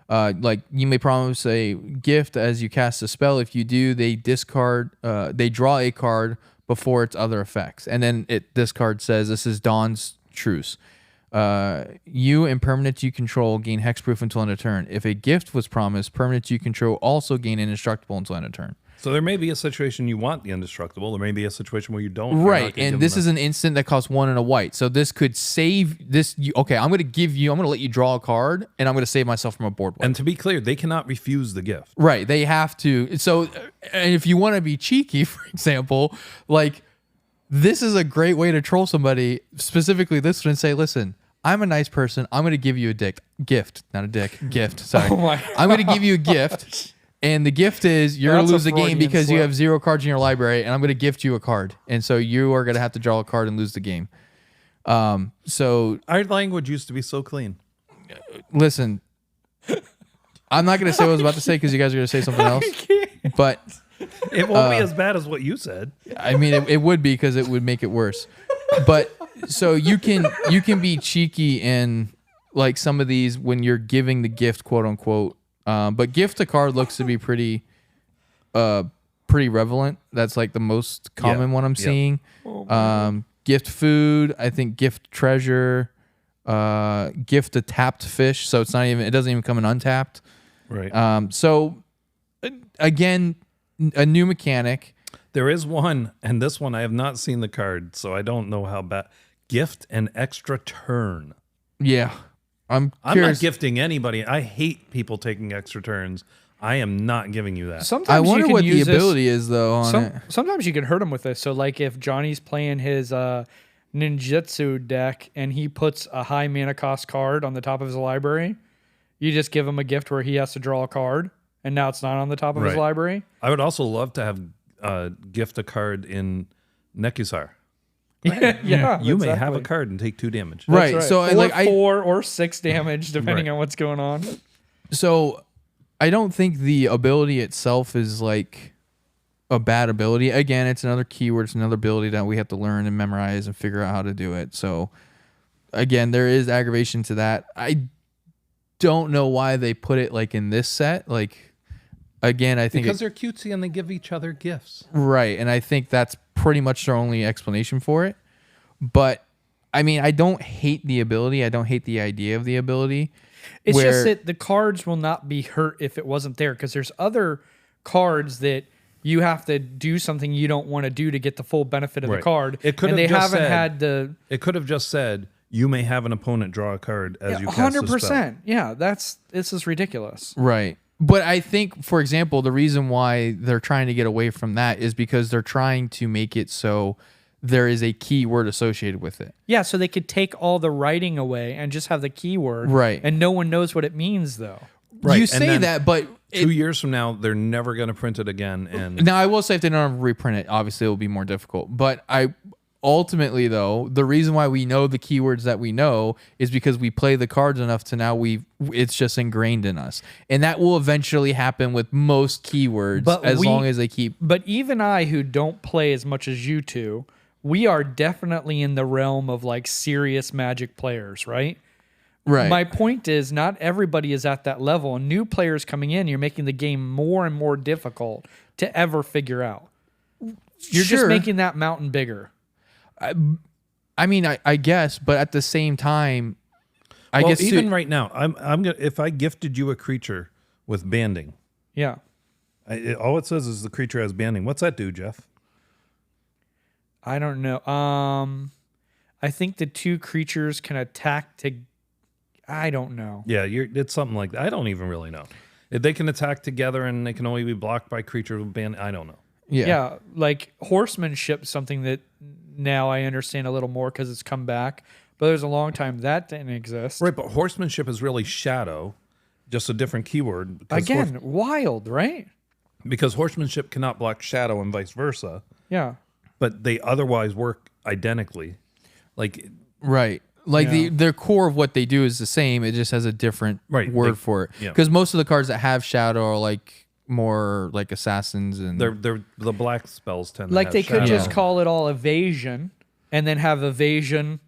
Like you may promise a gift as you cast a spell. If you do, they draw a card before its other effects. And then this card says this is Dawn's Truce. You and permanents you control gain hexproof until end of turn. If a gift was promised, permanents you control also gain indestructible until end of turn. So there may be a situation you want the indestructible. There may be a situation where you don't. Right, and this is an instant that costs 1 and a white. So this could save this. Okay, I'm going to let you draw a card, and I'm going to save myself from a board wipe. And to be clear, they cannot refuse the gift. Right, they have to. So, and if you want to be cheeky, for example, like this is a great way to troll somebody, specifically this one, and say, listen, I'm a nice person. I'm going to give you a gift, not a dick, gift. Sorry. Oh my I'm going to give you a gift. And the gift is you're going to lose the game because you have 0 cards in your library, and I'm going to gift you a card. And so you are going to have to draw a card and lose the game. So our language used to be so clean. Listen, I'm not going to say what I was about to say because you guys are going to say something else. But it won't be as bad as what you said. I mean, it would be because it would make it worse. But so you can be cheeky in like some of these when you're giving the gift, quote unquote. But gift a card looks to be pretty prevalent. That's like the most common one I'm seeing. Gift food, I think gift treasure, gift a tapped fish. So it doesn't even come in untapped. Right. So again, a new mechanic. There is one, and this one I have not seen the card, so I don't know how bad. Gift an extra turn. Yeah. I'm not gifting anybody. I hate people taking extra turns. I am not giving you that. Sometimes I wonder what the use ability is though on it. Sometimes you can hurt him with this. So like if Johnny's playing his ninjutsu deck and he puts a high mana cost card on the top of his library, you just give him a gift where he has to draw a card, and now it's not on the top of his library. I would also love to have gift a card in Nekusar. Yeah, you may have a card and take 2 damage. Right. So or like 4 or 6 damage depending on what's going on. So I don't think the ability itself is like a bad ability. Again, it's another keyword, it's another ability that we have to learn and memorize and figure out how to do it. So again, there is aggravation to that. I don't know why they put it like in this set. Like again, I think because they're cutesy and they give each other gifts. Right, and I think that's pretty much their only explanation for it. But I mean, I don't hate the ability. I don't hate the idea of the ability. It's just that the cards will not be hurt if it wasn't there, because there's other cards that you have to do something you don't want to do to get the full benefit of the card. It could It could have just said you may have an opponent draw a card as you cast a spell. 100%. Yeah, this is ridiculous. Right. But I think, for example, the reason why they're trying to get away from that is because they're trying to make it so there is a keyword associated with it. Yeah, so they could take all the writing away and just have the keyword. Right. And no one knows what it means, though. Right. You say that, but 2 years from now, they're never going to print it again. And now, I will say if they don't reprint it, obviously it will be more difficult. But ultimately, though, the reason why we know the keywords that we know is because we play the cards enough to now it's just ingrained in us. And that will eventually happen with most keywords long as they keep. But even I, who don't play as much as you two, we are definitely in the realm of like serious Magic players, right? Right. My point is not everybody is at that level. And new players coming in, you're making the game more and more difficult to ever figure out. You're just making that mountain bigger. I mean, I guess, but at the same time, I guess even right now, I'm gonna, if I gifted you a creature with banding, yeah, all it says is the creature has banding. What's that do, Jeff? I don't know. I think the 2 creatures can attack to. I don't know. Yeah, it's something like that. I don't even really know. If they can attack together and they can only be blocked by creatures with banding, I don't know. Yeah, like horsemanship, something that now I understand a little more because it's come back. But there's a long time that didn't exist. Right, but horsemanship is really shadow, just a different keyword. Again, wild, right? Because horsemanship cannot block shadow and vice versa. Yeah. But they otherwise work identically. Right. Their core of what they do is the same. It just has a different word for it. Because most of the cards that have shadow are like more like assassins and They're the black spells tend to Like have they could just shadow. call it all evasion, and then have evasion,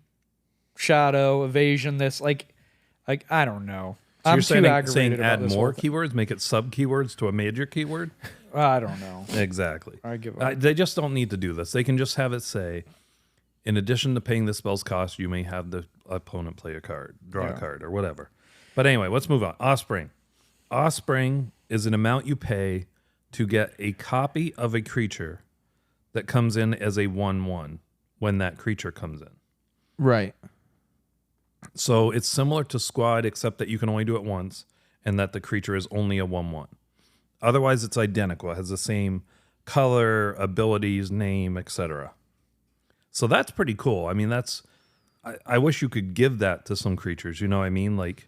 shadow, evasion. This like I don't know. So I'm you're too aggravated saying about add this more whole thing. keywords, make it sub keywords to a major keyword? I don't know. Exactly. I give up. They just don't need to do this. They can just have it say, in addition to paying the spell's cost, you may have the opponent play a card, draw a card, or whatever. But anyway, let's move on. Offspring. Offspring is an amount you pay to get a copy of a creature that comes in as a 1/1 when that creature comes in. right. So it's similar to Squad, except that you can only do it once and that the creature is only a 1/1. Otherwise, it's identical. It has the same color, abilities, name, etc. So that's pretty cool. I mean, I wish you could give that to some creatures. You know what I mean? Like,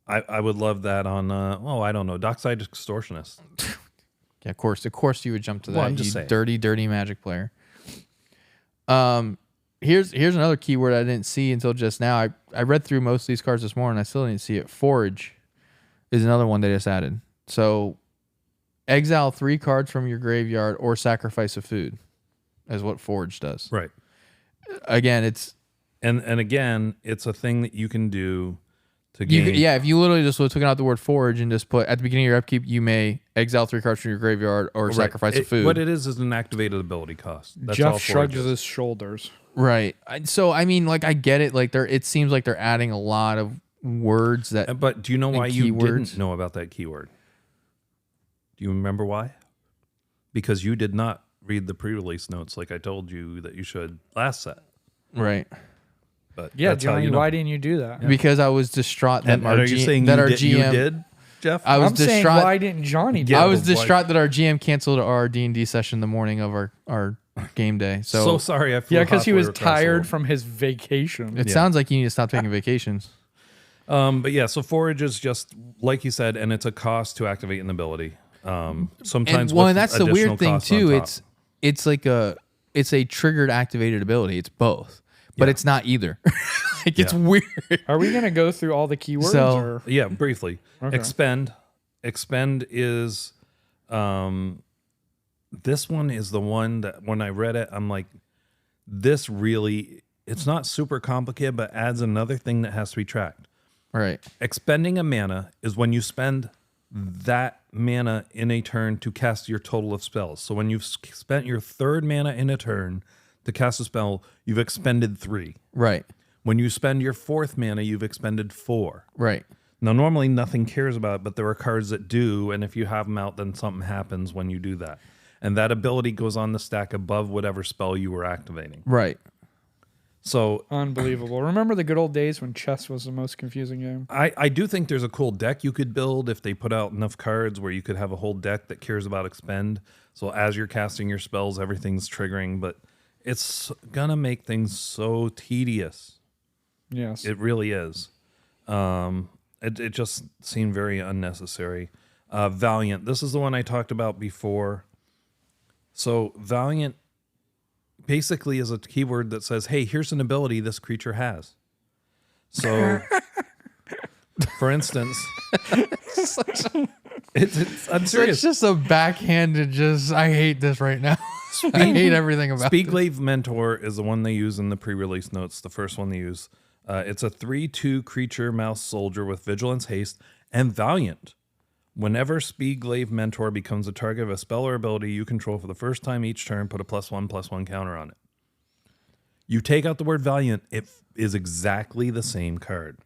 I would love that on, I don't know, Dockside Extortionist. Yeah, of course you would jump to that. Well, I'm just you saying. dirty Magic player. Here's another keyword I didn't see until just now. I read through most of these cards this morning. I still didn't see it. Forage is another one they just added. So exile 3 cards from your graveyard or sacrifice a food is what Forage does. Right. Again, it's And again, it's a thing that you can do to gain. if you literally just took out the word forage and just put at the beginning of your upkeep, you may exile 3 cards from your graveyard or Right. sacrifice a food. What it is an activated ability cost. That's all Jeff Forage shrugs is. his shoulders. Right. So I mean, like I get it. Like it seems like they're adding a lot of words that. But do you know why you keywords. didn't know about that keyword? Do you remember why? Because you did not read the pre-release notes like I told you that you should last set. Right. But Yeah, that's how Johnny, you know. why didn't you do that? Because I was distraught that And are you saying that you our did, GM you did, Jeff? I was I'm saying, distraught. why didn't Johnny do Yeah, I it? was but why- distraught that our GM canceled our D&D session the morning of our game day. so sorry. I flew Yeah, because he was halfway across the tired world. from his vacation. it sounds like you need to stop taking vacations. But yeah, so Forage is just like you said, and it's a cost to activate an ability. Sometimes And with that's the additional weird thing costs on too. top. It's like it's a triggered activated ability. It's both, but it's not either. Like it's weird. Are we going to go through all the keywords? So- or? Yeah, briefly. Okay. Expend. Expend is this one is the one that when I read it, I'm like, this really, it's not super complicated, but adds another thing that has to be tracked. Right. Expending a mana is when you spend that mana in a turn to cast your total of spells. So when you've spent your third mana in a turn to cast a spell, you've expended 3. Right. When you spend your fourth mana, you've expended 4. Right. Now, normally nothing cares about it, but there are cards that do, and if you have them out, then something happens when you do that. And that ability goes on the stack above whatever spell you were activating. Right. So Unbelievable. Remember the good old days when chess was the most confusing game? I do think there's a cool deck you could build if they put out enough cards where you could have a whole deck that cares about expend. So as you're casting your spells, everything's triggering, but it's gonna make things so tedious. Yes. It really is. It just seemed very unnecessary. Valiant. This is the one I talked about before. So Valiant basically is a keyword that says, hey, here's an ability this creature has. So, for instance, I'm So serious. it's just a backhanded. I hate this right now. I hate everything about it. Speedglaive Mentor is the one they use in the pre-release notes, the first one they use. It's a 3/2 creature mouse soldier with vigilance, haste, and valiant. Whenever Speedglaive Mentor becomes a target of a spell or ability you control for the first time each turn, put a +1/+1 counter on it. You take out the word valiant, it is exactly the same card.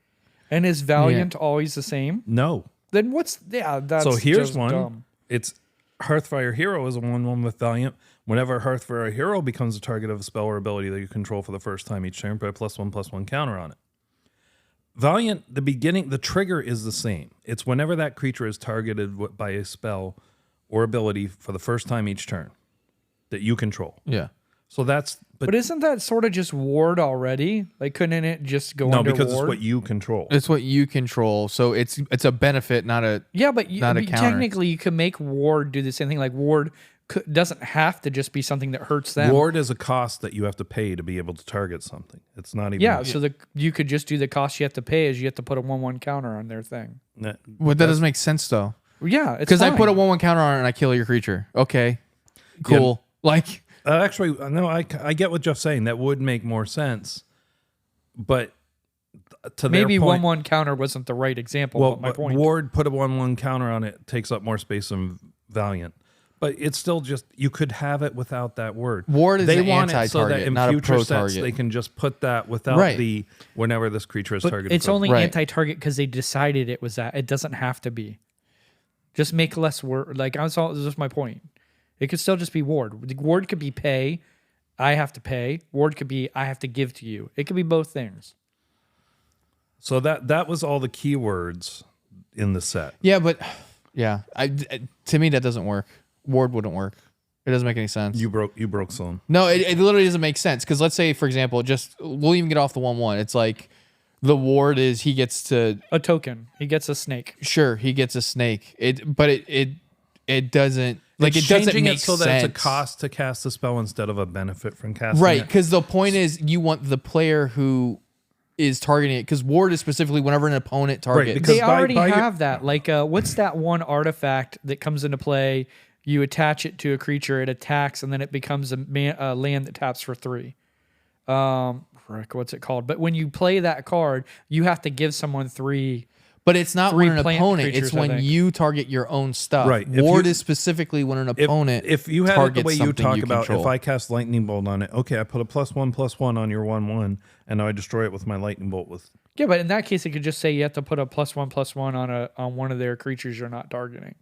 And is Valiant always the same? No. Then what's that's So here's just one. dumb. It's Hearthfire Hero is a 1/1 with Valiant. Whenever Hearthfire Hero becomes a target of a spell or ability that you control for the first time each turn, put a +1/+1 counter on it. Valiant, the trigger is the same. It's whenever that creature is targeted by a spell or ability for the first time each turn that you control. Yeah. So that's, But isn't that sort of just ward already? Like, couldn't it just go no, under because ward? it's what you control. It's what you control. So it's a benefit, not a. Yeah, but, Not a but counter. technically you could make ward do the same thing. Like ward doesn't have to just be something that hurts them. Ward is a cost that you have to pay to be able to target something. It's not even. Yeah, so you could just do the cost you have to pay is you have to put a 1/1 counter on their thing. Well, that doesn't make sense though. Yeah, it's because I put a fine. 1/1 counter on it and I kill your creature. Okay, cool. Like, Actually, no, I get what Jeff's saying. That would make more sense. But to Maybe their point, 1/1 counter wasn't the right example. well, but my point. Ward put a 1/1 counter on it, takes up more space than Valiant. But it's still just, you could have it without that word. Ward is they an want it so anti-target, that in not a future sets pro-target. they can just put that without Right. the whenever this creature is But targeted. it's from. only Right. anti-target because they decided it was that. It doesn't have to be. Just make less word. Like this is my point. It could still just be ward. Ward could be pay. I have to pay. Ward could be I have to give to you. It could be both things. So that was all the keywords in the set. yeah, but yeah, to me that doesn't work. Ward wouldn't work. It doesn't make any sense. You broke Sloan. No, it literally doesn't make sense. Because let's say, for example, we'll even get off the 1/1. It's like the ward is he gets to A token. He gets a snake. sure he gets a snake. But it doesn't like It's it doesn't changing make it so sense. that it's a cost to cast the spell instead of a benefit from casting Right, it. because the point is you want the player who is targeting it. Because ward is specifically whenever an opponent targets. because They by- already by your- have that. Like, what's that one artifact that comes into play? You attach it to a creature, it attacks, and then it becomes a land that taps for 3. Frick, what's it called? But when you play that card, you have to give someone 3. But it's not 3 when an plant opponent. It's creatures, I when think. you target your own stuff. Right. If Ward you- is specifically when an If, opponent if you had it the targets way you something talk about, control. if I cast lightning bolt on it, okay, I put a +1/+1 on your 1/1, and now I destroy it with my lightning bolt. With Yeah, but in that case, it could just say you have to put a +1/+1 on one of their creatures you're not targeting.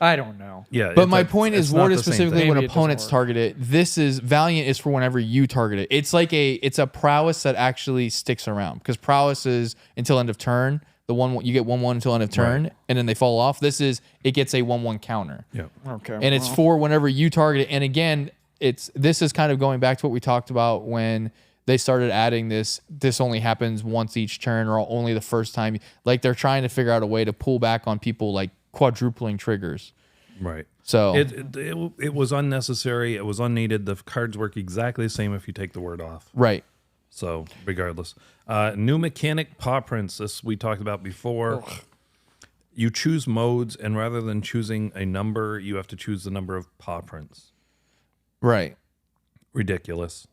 I don't know. yeah, But my point is, ward is is specifically when Maybe it doesn't opponents work. target it. This is Valiant is for whenever you target it. It's like it's a prowess that actually sticks around because prowess is until end of turn. The one you get 1/1 until end of turn, and then they fall off. This is it gets a 1/1 counter, Yeah. Okay. and it's for whenever you target it. And again, this is kind of going back to what we talked about when they started adding this. This only happens once each turn, or only the first time. Like they're trying to figure out a way to pull back on people like quadrupling triggers. Right. So It was unnecessary. It was unneeded. The cards work exactly the same if you take the word off. right. So regardless, new mechanic paw prints. This we talked about before. You choose modes, and rather than choosing a number, you have to choose the number of paw prints. Right. Ridiculous.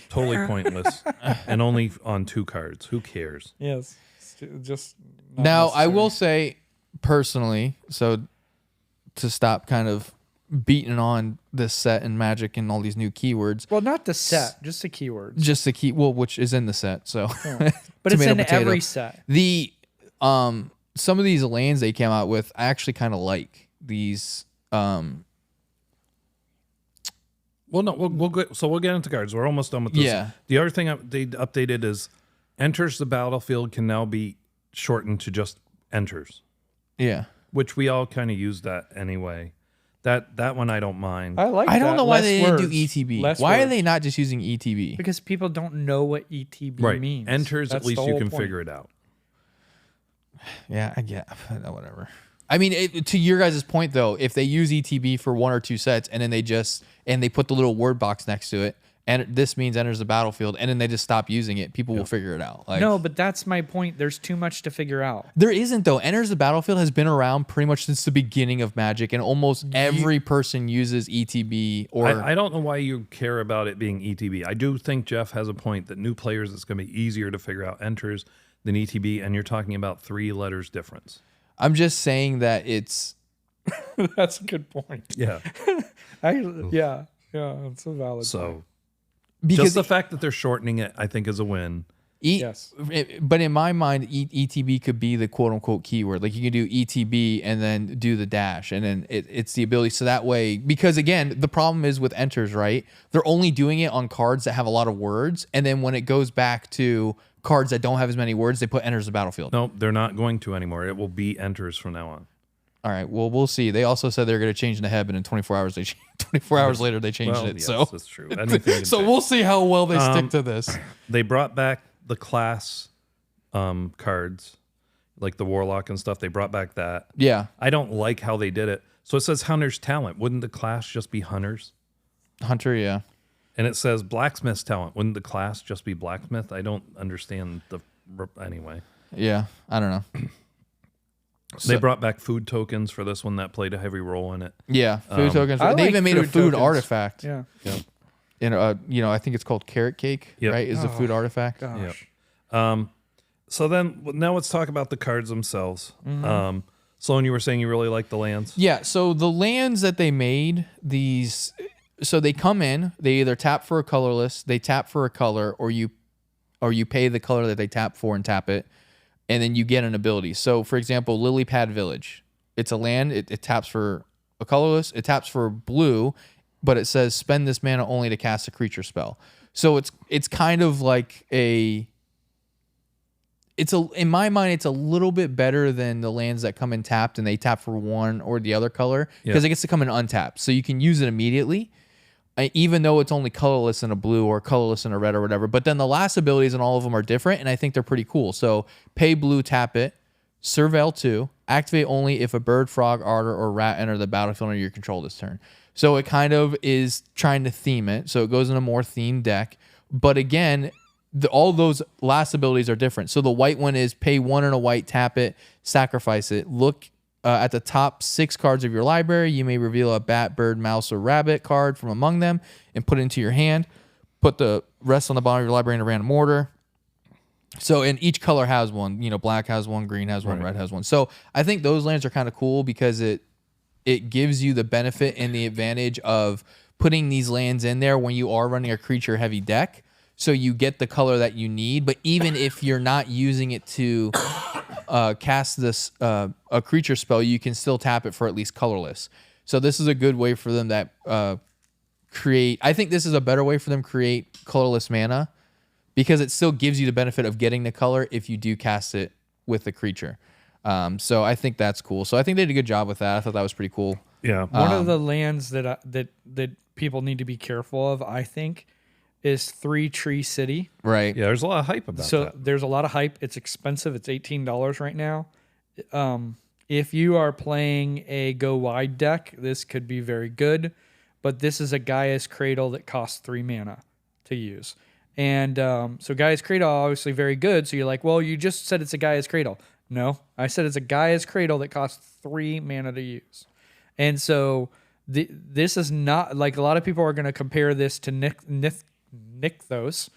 Totally pointless. And only on 2 cards. Who cares? Yes. Just not Now, I necessary. will say personally, so to stop kind of beating on this set and Magic and all these new keywords, Well, not the set, just the keywords. just the key, which is in the set. So, But it's Tomato, in potato. every set. the some of these lands they came out with, I actually kind of like these. Well, no, we'll get into cards. We're almost done with this. Yeah. The other thing they updated is enters the battlefield can now be shortened to just enters, Yeah, which we all kind of use that anyway. That one I don't mind. I don't know why Less they didn't do words. ETB. Less Why are words. they not just using ETB? Because people don't know what ETB right. means. Enters, That's at least the you whole can point. figure it out. Yeah, I get whatever. I mean, to your guys' point though, if they use ETB for 1 or 2 sets and then they put the little word box next to it, and this means enters the battlefield, and then they just stop using it, people will figure it out. Like, No, but that's my point. There's too much to figure out. there isn't though. Enters the battlefield has been around pretty much since the beginning of Magic, and almost every person uses ETB. Or I don't know why you care about it being ETB. I do think Jeff has a point that new players, it's going to be easier to figure out enters than ETB, and you're talking about 3 letters difference. I'm just saying that it's That's a good point. Yeah. Yeah, it's a valid point. So because just the fact that they're shortening it, I think, is a win. Yes. But in my mind, ETB could be the quote unquote keyword. Like you can do ETB and then do the dash, and then it's the ability. So that way, because again, the problem is with enters, right? They're only doing it on cards that have a lot of words, and then when it goes back to cards that don't have as many words, they put enters the battlefield. No, they're not going to anymore. It will be enters from now on. All right, well, we'll see. They also said they're going to change Neheb, and in 24 hours, 24 hours later, they changed Well, it. yes, So, that's true. Anything can so change. we'll see how well they stick to this. They brought back the class cards, like the Warlock and stuff. They brought back that. Yeah, I don't like how they did it. So it says Hunter's Talent. Wouldn't the class just be Hunters? Hunter. Yeah, And it says Blacksmith's Talent. Wouldn't the class just be Blacksmith? I don't understand the... Anyway. yeah. I don't know. They brought back food tokens for this one that played a heavy role in it. Yeah, food tokens. I They like even made a food food tokens. artifact. Yeah. Yep. In I think it's called carrot cake, Yep. right? Is a food artifact. Gosh. Yep. So then now let's talk about the cards themselves. Sloan, you were saying you really like the lands. Yeah, so the lands that they made, so they come in, they either tap for a colorless, they tap for a color, or you pay the color that they tap for and tap it, and then you get an ability. So for example, Lily Pad Village. It's a land, it taps for a colorless, it taps for blue, but it says spend this mana only to cast a creature spell. So it's kind of like in my mind, it's a little bit better than the lands that come in tapped and they tap for one or the other color because it gets to come in untapped. So you can use it immediately, even though it's only colorless in a blue or colorless in a red or whatever. But then the last abilities and all of them are different, and I think they're pretty cool. So pay blue, tap it, Surveil 2, activate only if a bird, frog, otter, or rat enter the battlefield under your control this turn. So it kind of is trying to theme it. So it goes in a more themed deck. But again, all those last abilities are different. So the white one is pay 1 and a white, tap it, sacrifice it. Look at the top 6 cards of your library. You may reveal a bat, bird, mouse, or rabbit card from among them and put it into your hand. Put the rest on the bottom of your library in a random order. So, and each color has one. Black has one, green has one, red has one. So I think those lands are kind of cool because it gives you the benefit and the advantage of putting these lands in there when you are running a creature heavy deck. So you get the color that you need, but even if you're not using it to cast this a creature spell, you can still tap it for at least colorless. So this is a good way for them that create. I think this is a better way for them to create colorless mana because it still gives you the benefit of getting the color if you do cast it with the creature. So I think that's cool. So I think they did a good job with that. I thought that was pretty cool. Yeah. One of the lands that people need to be careful of, I think, is 3 Tree City. Right. Yeah, there's a lot of hype about that. So there's a lot of hype. It's expensive. It's $18 right now. If you are playing a go wide deck, this could be very good. But this is a Gaia's Cradle that costs 3 mana to use. And so Gaia's Cradle obviously very good. So you're like, well, you just said it's a Gaia's Cradle. No, I said it's a Gaia's Cradle that costs 3 mana to use. And so this is not like a lot of people are going to compare this to Nykthos.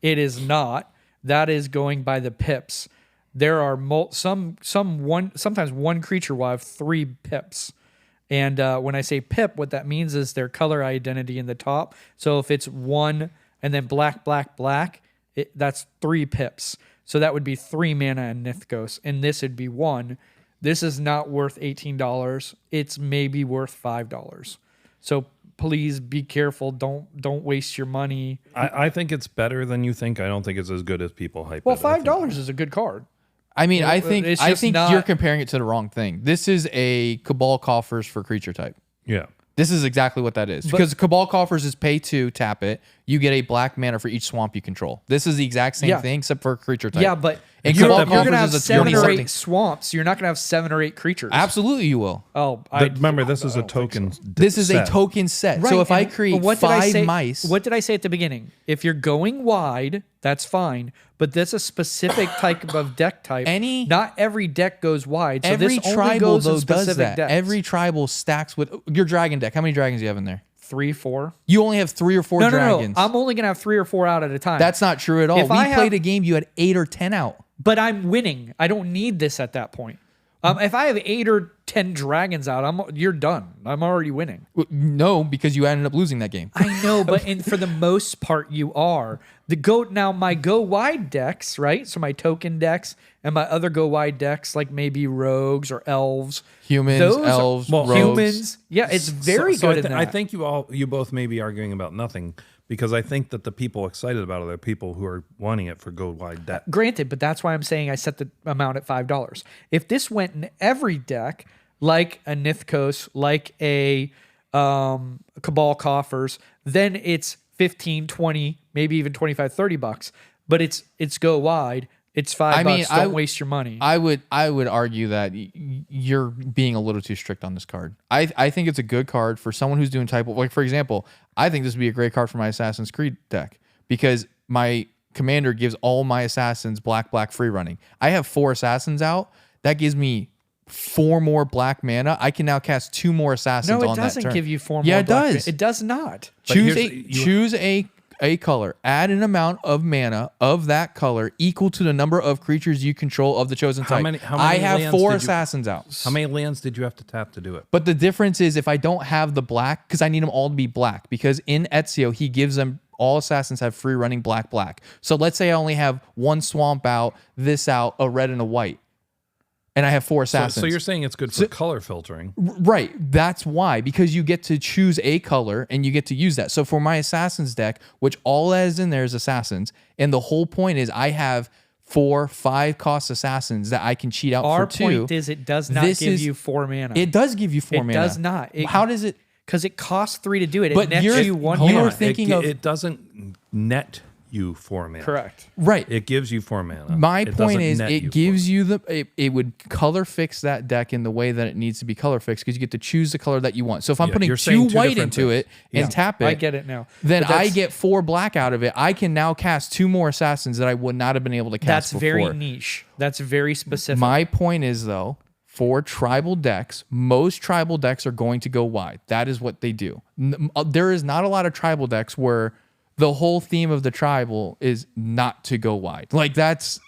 It is not. That is going by the pips. There are sometimes one creature will have 3 pips. And when I say pip, what that means is their color identity in the top. So if it's 1 and then black, that's 3 pips. So that would be 3 mana in Nykthos. And this would be 1. This is not worth $18. It's maybe worth $5. So please be careful. Don't waste your money. I think it's better than you think. I don't think it's as good as people hype Well, it. $5 is a good card. I mean, I think not- you're comparing it to the wrong thing. This is a Cabal Coffers for creature type. Yeah. This is exactly what that is. Because Cabal Coffers is pay 2, tap it. You get a black mana for each swamp you control. This is the exact same thing except for a creature type. Yeah, but And you're Cabal going to Coffers have is a 7 or 20-something. 8 swamps. You're not going to have 7 or 8 creatures. Absolutely, you will. Oh, Remember, this is a token. This is a token set. Right, So if I and- create but what did I 5 say- mice, What did I say at the beginning? If you're going wide, that's fine. But that's a specific type of deck type. Not every deck goes wide. So every this only tribal goes in though does specific that. decks. Every tribal stacks with your dragon deck. How many dragons do you have in there? 3, 4. You only have 3 or 4 No, dragons. I'm only gonna have 3 or 4 out at a time. That's not true at all. If We I played have- a game, you had 8 or 10 out. But I'm winning. I don't need this at that point. If I have 8 or 10 dragons out, you're done. I'm already winning. No, because you ended up losing that game. I know, but for the most part, you are. My go wide decks, right? So my token decks and my other go wide decks, like maybe rogues or elves, Humans, elves, rogues. humans. Yeah, it's very good. I think you both may be arguing about nothing because I think that the people excited about it are people who are wanting it for go wide deck. Granted, but that's why I'm saying I set the amount at $5. If this went in every deck, like a Nykthos, like a Cabal Coffers, then it's 15, 20, maybe even 25, $30. But it's go wide. It's $5. Don't waste your money. I would argue that you're being a little too strict on this card. I think it's a good card for someone who's doing type. Like for example, I think this would be a great card for my Assassin's Creed deck because my commander gives all my assassins black free running. I have 4 assassins out that gives me 4 more black mana. I can now cast 2 more assassins on that turn. No, it doesn't give you 4 more. Yeah, it black does. It does not. Choose a color. Add an amount of mana of that color equal to the number of creatures you control of the chosen type. How many I have lands 4 did you- assassins out. How many lands did you have to tap to do it? But the difference is if I don't have the black, because I need them all to be black, because in Ezio, he gives them, all assassins have free running black. So let's say I only have 1 swamp out, this out, a red and a white. And I have 4 assassins. So you're saying it's good for color filtering. Right. That's why, because you get to choose a color and you get to use that. So for my assassins deck, which all that is in there is assassins, and the whole point is I have 4 5-cost assassins that I can cheat out Our for 2. point is it does not give you 4 mana. It does give you 4 mana. It does not. How does it? Because it costs 3 to do it. It But nets you're- you 1 hold mana. on. Thinking of- it doesn't net you 4 mana. Correct. Right. It gives you 4 mana. My It point doesn't is net it gives you it would color fix that deck in the way that it needs to be color fixed because you get to choose the color that you want. So if I'm putting you're 2 saying 2 white different into things. it and tap it, I get it now. then But I that's- get 4 black out of it. I can now cast 2 more assassins that I would not have been able to cast That's before. very niche. That's very specific. My point is though, for tribal decks, most tribal decks are going to go wide. That is what they do. There is not a lot of tribal decks where the whole theme of the tribal is not to go wide. Like that's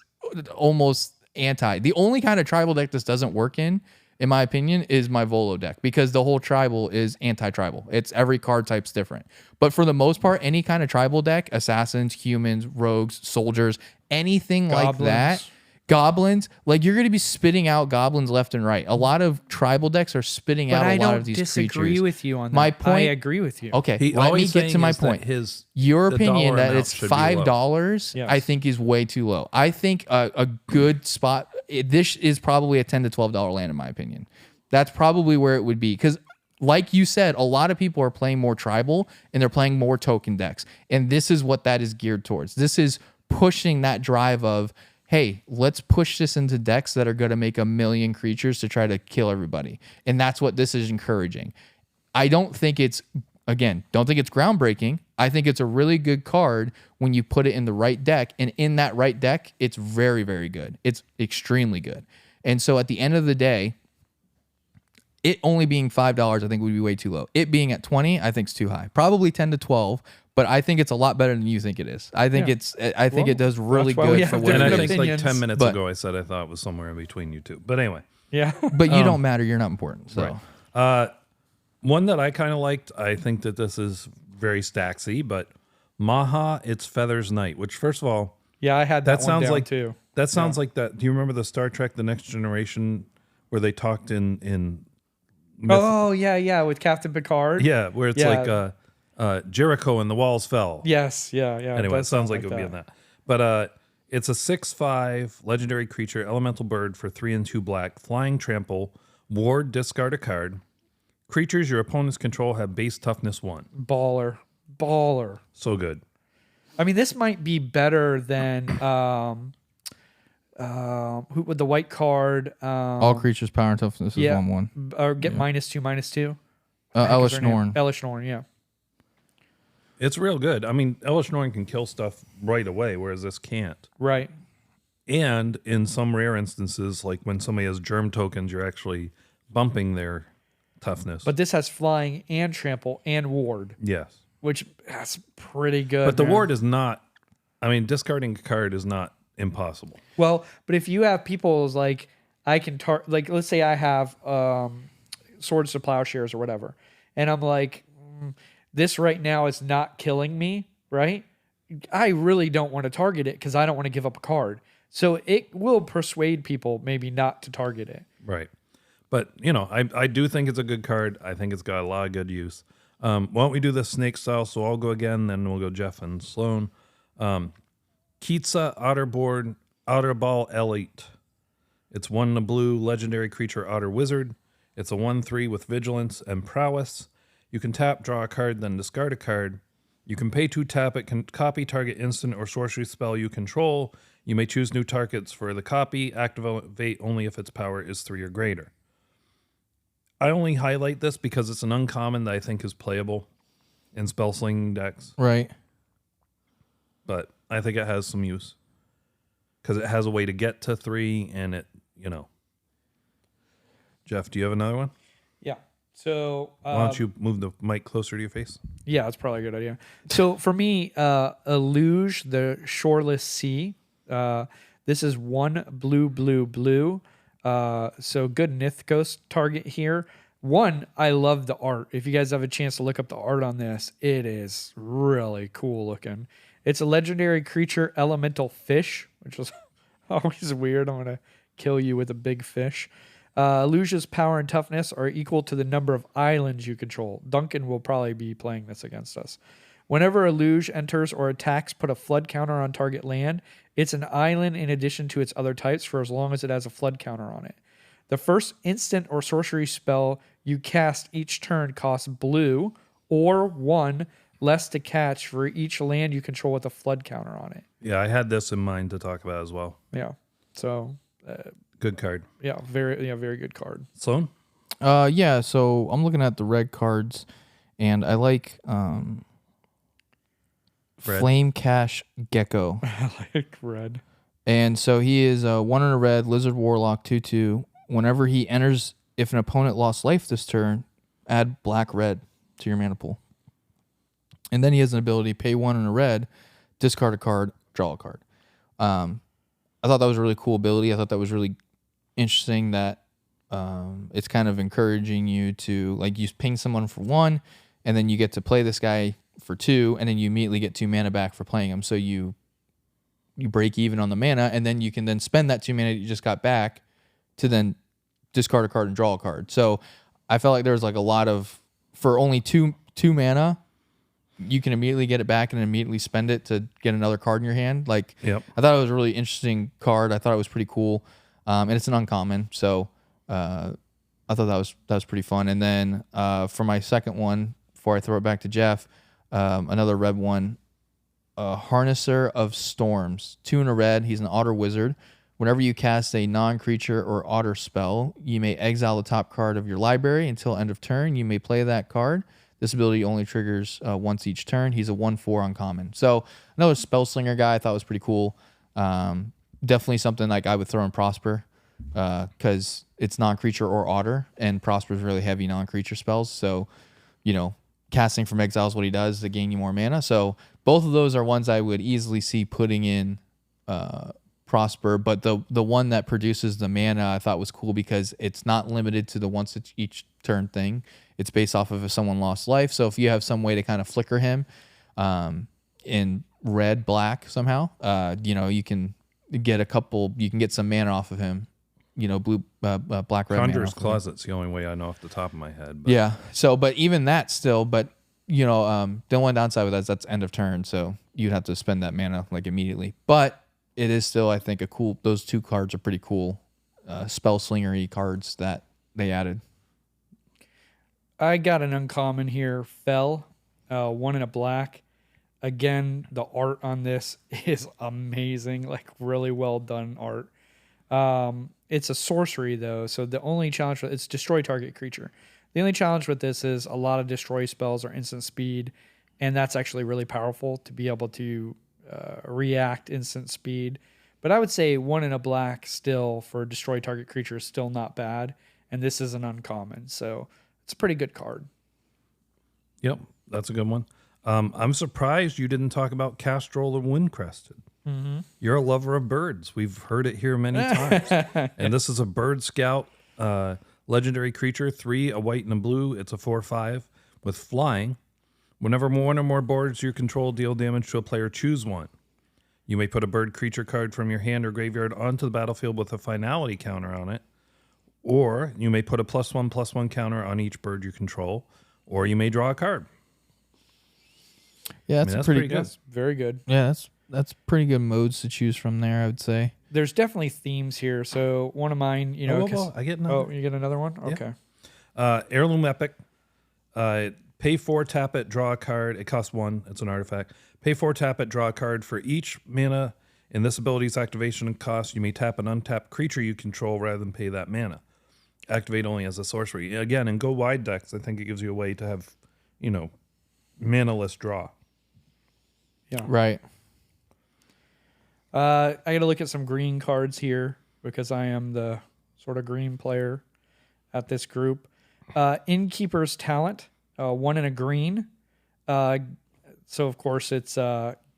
almost anti. The only kind of tribal deck this doesn't work in my opinion, is my Volo deck because the whole tribal is anti-tribal. It's every card type's different. But for the most part, any kind of tribal deck, assassins, humans, rogues, soldiers, anything like that. Goblins, like you're going to be spitting out goblins left and right. A lot of tribal decks are spitting out a lot of these creatures. I don't disagree with you on that. My point, I agree with you. Okay, let me get to my point. Your opinion that it's $5, Yes. I think is way too low. I think a good spot. This is probably a $10 to $12 land in my opinion. That's probably where it would be because. Like you said, a lot of people are playing more tribal and they're playing more token decks. And this is what that is geared towards. This is pushing that drive of, hey, let's push this into decks that are going to make 1 million creatures to try to kill everybody. And that's what this is encouraging. I don't think it's groundbreaking. I think it's a really good card when you put it in the right deck. And in that right deck, it's very, very good. It's extremely good. And so at the end of the day, it only being $5, I think would be way too low. It being at 20, I think is too high. Probably 10 to 12, but I think it's a lot better than you think it is. I think it does really good for what And it I is. think like 10 minutes ago I said I thought it was somewhere in between you two. But anyway. Yeah. But you don't matter. You're not important. So One that I kind of liked, I think that this is very Staxy, but Maha, It's Feathers Night, which first of all, yeah, I had that one sounds down like too. That sounds like that. Do you remember the Star Trek The Next Generation where they talked in Oh yeah, with Captain Picard. Yeah, where it's like Jericho and the walls fell. Yes, yeah. Anyway, it sounds like it would be in that. But it's a 6/5 legendary creature, elemental bird for 3 and 2 black, flying trample, ward, discard a card. Creatures your opponents control have base toughness 1. Baller. So good. I mean, this might be better than who with the white card. all creatures power and toughness is 1/1. Or get -2/2. Elish Norn. Elish Norn, yeah. It's real good. I mean, Elish Norn can kill stuff right away, whereas this can't. Right. And in some rare instances, like when somebody has germ tokens, you're actually bumping their toughness. But this has flying and trample and ward, yes. which that's pretty good. But the man. ward is not, I mean, discarding a card is not impossible. Well, but if you have people's like, I can like, let's say I have swords to plowshares or whatever, and I'm like, this right now is not killing me, right? I really don't want to target it because I don't want to give up a card. So it will persuade people maybe not to target it. Right. But, you know, I do think it's a good card. I think it's got a lot of good use. Why don't we do this snake style? So I'll go again, then we'll go Jeff and Sloan. Kitsa, Otterboard, Otterball L8. It's 1 in a blue, legendary creature, Otter Wizard. It's a 1/3 with vigilance and prowess. You can tap, draw a card, then discard a card. You can pay 2 tap it, can copy target instant or sorcery spell you control. You may choose new targets for the copy. Activate only if its power is 3 or greater. I only highlight this because it's an uncommon that I think is playable in spell slinging decks. Right. But I think it has some use because it has a way to get to 3 and it, you know, Jeff, do you have another one? Yeah. So Why don't you move the mic closer to your face? yeah, that's probably a good idea. So for me, a luge, the shoreless sea. This is 1 blue, blue, blue. So good Nithcos target here. One, I love the art. If you guys have a chance to look up the art on this, it is really cool looking. It's a legendary creature, elemental fish, which is always weird. I'm going to kill you with a big fish. Luge's power and toughness are equal to the number of islands you control. Duncan will probably be playing this against us. Whenever a luge enters or attacks, put a flood counter on target land. It's an island in addition to its other types for as long as it has a flood counter on it. The first instant or sorcery spell you cast each turn costs blue or 1 less to catch for each land you control with a flood counter on it. Yeah, I had this in mind to talk about as well. Yeah. So Good card. yeah, very good card. Sloan? Yeah, so I'm looking at the red cards, and I like Red. Flame Cash Gecko. I like red. And so he is 1 in a red, Lizard Warlock, 2/2. Whenever he enters, if an opponent lost life this turn, add black-red to your mana pool. And then he has an ability, pay 1 in a red, discard a card, draw a card. I thought that was a really cool ability. I thought that was really interesting that it's kind of encouraging you to, like, you ping someone for 1, and then you get to play this guy for 2, and then you immediately get 2 mana back for playing him. So you break even on the mana, and then you can then spend that 2 mana that you just got back to then discard a card and draw a card. So I felt like there was like a lot of, for only two mana, you can immediately get it back and immediately spend it to get another card in your hand. Like, Yep. I thought it was a really interesting card. I thought it was pretty cool. And it's an uncommon. So I thought that was pretty fun. And then for my second one, before I throw it back to Jeff, another red one, Harnesser of Storms, 2 in a red. He's an otter wizard. Whenever you cast a non-creature or otter spell, you may exile the top card of your library until end of turn. You may play that card. This ability only triggers once each turn. He's a 1/4 uncommon. So another spell slinger guy I thought was pretty cool. Definitely something like I would throw in Prosper because it's non-creature or otter, and Prosper is really heavy non-creature spells. So, casting from exile is what he does to gain you more mana. So both of those are ones I would easily see putting in Prosper, but the one that produces the mana I thought was cool because it's not limited to the once each turn thing. It's based off of if someone lost life. So if you have some way to kind of flicker him in red, black somehow, you can get some mana off of him. Blue, black, red. Conjurer's Closet's the only way I know off the top of my head. But. Yeah. So, but even that still, the one downside with that is that's end of turn. So you'd have to spend that mana like immediately. But it is still, I think, those 2 cards are pretty cool spell slingery cards that they added. I got an uncommon here, Fell, 1 in a black. Again, the art on this is amazing, like really well done art. It's a sorcery though, so the only challenge it's destroy target creature. The only challenge with this is a lot of destroy spells are instant speed, and that's actually really powerful to be able to react instant speed. But I would say 1 in a black still for destroy target creature is still not bad, and this is an uncommon, so it's a pretty good card. Yep, that's a good one. I'm surprised you didn't talk about Castrol or Windcrested. Mm-hmm. You're a lover of birds. We've heard it here many times. And this is a bird scout, legendary creature, 3, a white and a blue. It's a 4/5 with flying. Whenever 1 or more boards you control deal damage to a player, choose 1. You may put a bird creature card from your hand or graveyard onto the battlefield with a finality counter on it. Or you may put a +1/+1 counter on each bird you control. Or you may draw a card. Yeah, that's pretty good. That's very good. Yeah, that's pretty good modes to choose from there, I would say. There's definitely themes here. So one of mine, I get another. Oh, you get another one? Yeah. Okay. Heirloom Epic. Pay 4, tap it, draw a card. It costs 1. It's an artifact. Pay 4, tap it, draw a card. For each mana in this ability's activation and cost, you may tap an untapped creature you control rather than pay that mana. Activate only as a sorcery. Again, in Go Wide decks, I think it gives you a way to have, mana-less draw. Yeah. Right. I got to look at some green cards here because I am the sort of green player. at this group. Innkeeper's Talent, 1 and a green. So, of course, it's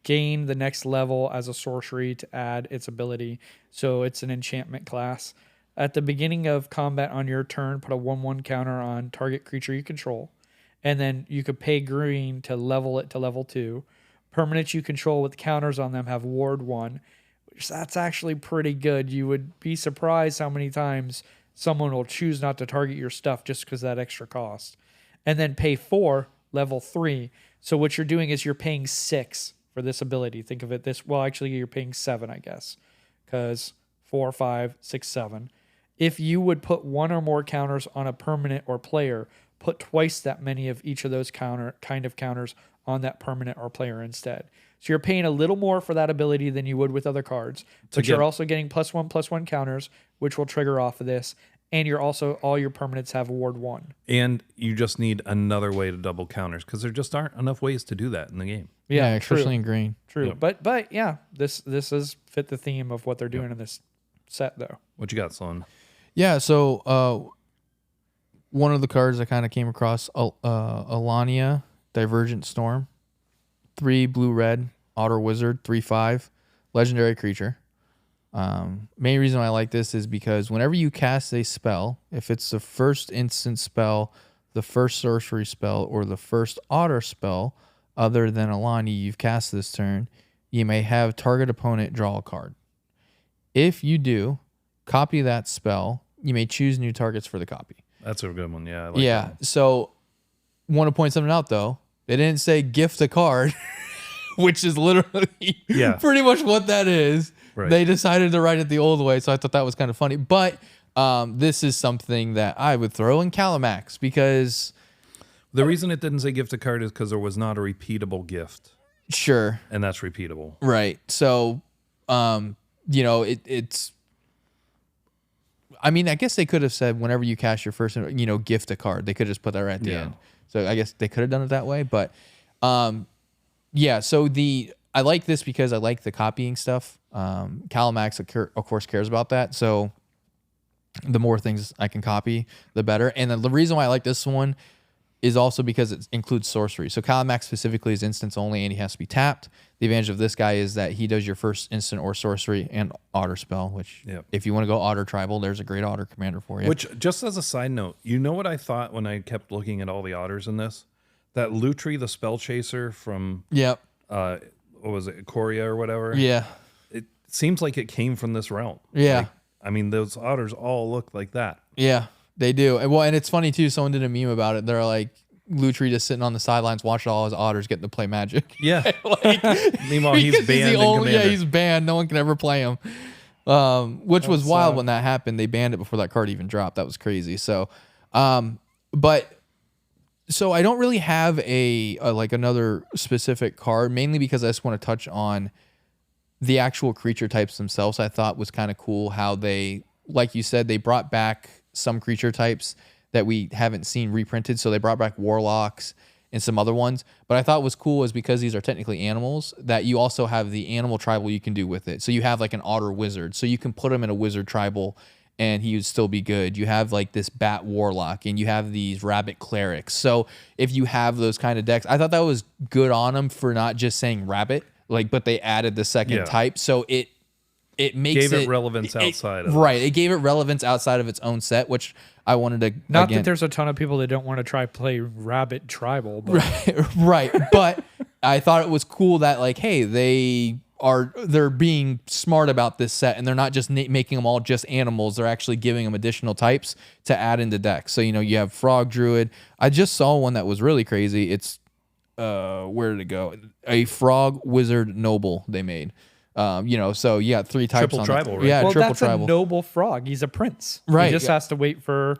gain the next level as a sorcery to add its ability. So it's an enchantment class. At the beginning of combat on your turn, put a 1/1 counter on target creature you control. And then you could pay green to level it to level 2. Permanents you control with counters on them have ward 1, which that's actually pretty good. You would be surprised how many times someone will choose not to target your stuff just because of that extra cost. And then pay 4, level 3. So what you're doing is you're paying 6 for this ability. Think of it this, well, actually you're paying 7, I guess, because 4, 5, 6, 7. If you would put 1 or more counters on a permanent or player, put twice that many of each of those kind of counters on that permanent or player instead. So you're paying a little more for that ability than you would with other cards, but you're also getting +1/+1 counters, which will trigger off of this. And you're also, all your permanents have ward 1. And you just need another way to double counters because there just aren't enough ways to do that in the game. Yeah, especially in green. True. Yeah. But yeah, this is fit the theme of what they're doing in this set, though. What you got, Sloan? Yeah, so one of the cards I kind of came across, Alania, Divergent Storm. 3 blue-red, Otter Wizard, 3/5, legendary creature. Main reason why I like this is because whenever you cast a spell, if it's the first instant spell, the first sorcery spell, or the first otter spell other than Alani you've cast this turn, you may have target opponent draw a card. If you do, copy that spell. You may choose new targets for the copy. That's a good one. Yeah. I like Yeah. that. So want to point something out though. They didn't say gift a card, which is literally pretty much what that is. Right. They decided to write it the old way, so I thought that was kind of funny. But this is something that I would throw in Calamax because The reason it didn't say gift a card is because there was not a repeatable gift. Sure. And that's repeatable. Right. So, it's. I mean, I guess they could have said whenever you cast your first, gift a card. They could just put that right at the end. So I guess they could have done it that way. But, So I like this because I like the copying stuff. Calamax, of course, cares about that. So the more things I can copy, the better. And the reason why I like this one is also because it includes sorcery. So Calamax specifically is instants only, and he has to be tapped. The advantage of this guy is that he does your first instant or sorcery and otter spell, which if you want to go otter tribal, there's a great otter commander for you. Which, just as a side note, you know what I thought when I kept looking at all the otters in this? That Lutri, the spell chaser from what was it, Korea or whatever? Yeah. It seems like it came from this realm. Yeah. Those otters all look like that. Yeah, they do. And it's funny too, someone did a meme about it. They're like, Lutri just sitting on the sidelines watching all his otters getting to play Magic. Yeah. Meanwhile, he's banned. He's banned. No one can ever play him. Which was wild when that happened. They banned it before that card even dropped. That was crazy. So, So I don't really have another specific card, mainly because I just want to touch on the actual creature types themselves. I thought was kind of cool how they, like you said, they brought back some creature types that we haven't seen reprinted. So they brought back warlocks and some other ones. But I thought was cool is because these are technically animals, that you also have the animal tribal you can do with it. So you have like an otter wizard. So you can put him in a wizard tribal and he would still be good. You have like this bat warlock and you have these rabbit clerics. So if you have those kind of decks, I thought that was good on them for not just saying rabbit, but they added the second type. So it makes gave it relevance outside of right. It gave it relevance outside of its own set, which I wanted to not that there's a ton of people that don't want to play rabbit tribal, but right. But I thought it was cool that hey, they're being smart about this set and they're not just making them all just animals. They're actually giving them additional types to add into decks. So, you have Frog Druid. I just saw one that was really crazy. It's, where did it go? A Frog Wizard Noble they made. So you got 3 types triple on tribal, right? Yeah, well, triple that's tribal. a noble frog. He's a prince. Right. He just has to wait for,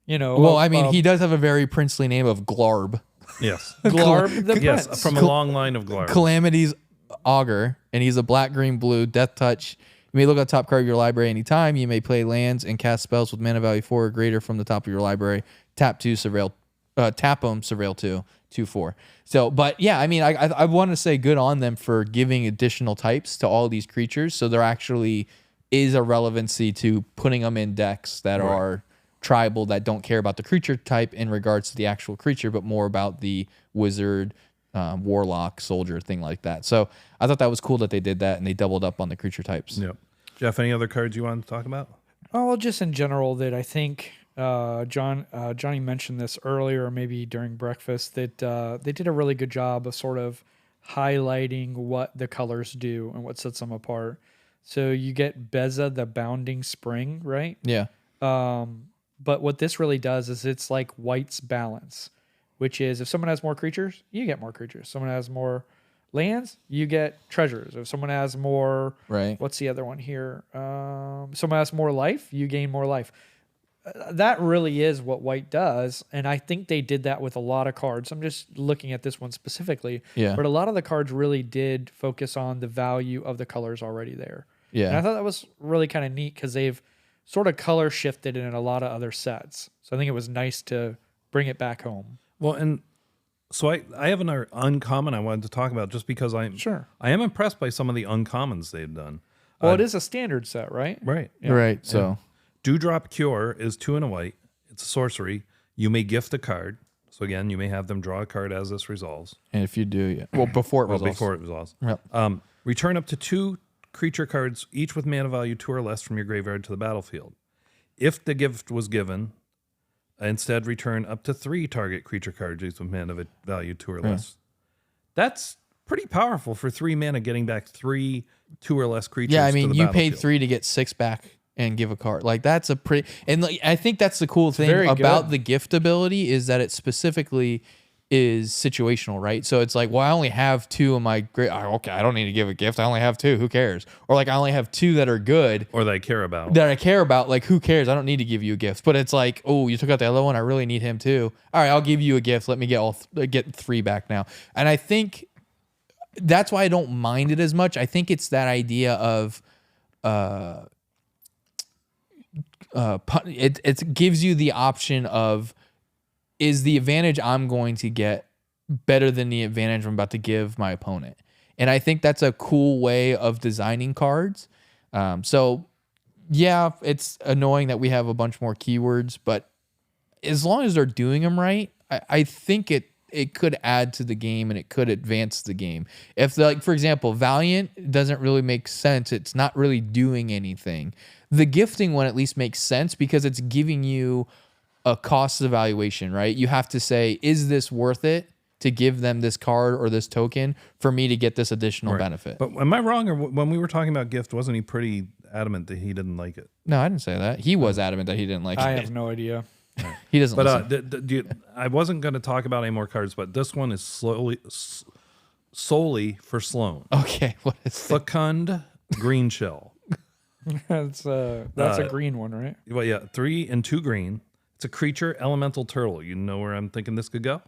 Well, he does have a very princely name of Glarb. Yes. Glarb the Yes, prince. from a long line of Glarb. Calamity's Augur, and he's a black, green, blue, death touch. You may look at the top card of your library anytime. You may play lands and cast spells with mana value 4 or greater from the top of your library. Tap 2, surveil, tap them, surveil 2, 2/4. So, but yeah, I want to say good on them for giving additional types to all these creatures. So there actually is a relevancy to putting them in decks that are tribal that don't care about the creature type in regards to the actual creature, but more about the wizard, warlock, soldier, thing like that. So I thought that was cool that they did that and they doubled up on the creature types. Yep. Jeff, any other cards you want to talk about? Oh, just in general that I think Johnny mentioned this earlier, maybe during breakfast, that they did a really good job of sort of highlighting what the colors do and what sets them apart. So you get Beza, the bounding spring, right? Yeah. But what this really does is it's like White's balance, which is if someone has more creatures, you get more creatures. Someone has more lands, you get treasures. If someone has more, Right. what's the other one here? Someone has more life, you gain more life. That really is what White does, and I think they did that with a lot of cards. I'm just looking at this one specifically, Yeah. but a lot of the cards really did focus on the value of the colors already there. Yeah. And I thought that was really kind of neat because they've sort of color shifted in a lot of other sets. So I think it was nice to bring it back home. Well, and so I have an uncommon I wanted to talk about just because I am impressed by some of the uncommons they've done. Well, it is a standard set, right? Right. Yeah. Right. So Dewdrop Cure is 2 and a white. It's a sorcery. You may gift a card. So again, you may have them draw a card as this resolves. and if you do, yeah. Well, before it Well, resolves. before it resolves. Yep. Return up to 2 creature cards, each with mana value 2 or less from your graveyard to the battlefield. If the gift was given, instead return up to 3 target creature cards, each with mana value 2 or less. That's pretty powerful for 3 mana, getting back 3 2 or less creatures. Yeah, I to mean, the you paid battlefield. 3 to get 6 back and give a card. Like that's a pretty, and like, I think that's the cool thing very about good. the gift ability is that it specifically is situational, right? So it's like, well, I only have 2 of my great. Okay, I don't need to give a gift. I only have 2. Who cares? Or like, I only have 2 that are good Or that I care about. that I care about. Like, who cares? I don't need to give you a gift. But it's like, oh, you took out the other one. I really need him too. All right, I'll give you a gift. Let me get 3 back now. And I think that's why I don't mind it as much. I think it's that idea of it gives you the option of, is the advantage I'm going to get better than the advantage I'm about to give my opponent? And I think that's a cool way of designing cards. So yeah, it's annoying that we have a bunch more keywords, but as long as they're doing them right, I think it could add to the game and it could advance the game. If, like, for example, Valiant doesn't really make sense. It's not really doing anything. The gifting one at least makes sense because it's giving you a cost evaluation, right? You have to say, is this worth it to give them this card or this token for me to get this additional benefit? But am I wrong? Or when we were talking about gift, wasn't he pretty adamant that he didn't like it? No, I didn't say that. He was adamant that he didn't like I it. have no idea. He doesn't listen. But I wasn't going to talk about any more cards, but this one is solely for Sloan. Okay, what is it? Fecund Green Shell. That's a green one, right? Well, yeah, 3 and 2 green. It's a creature, elemental turtle. You know where I'm thinking this could go?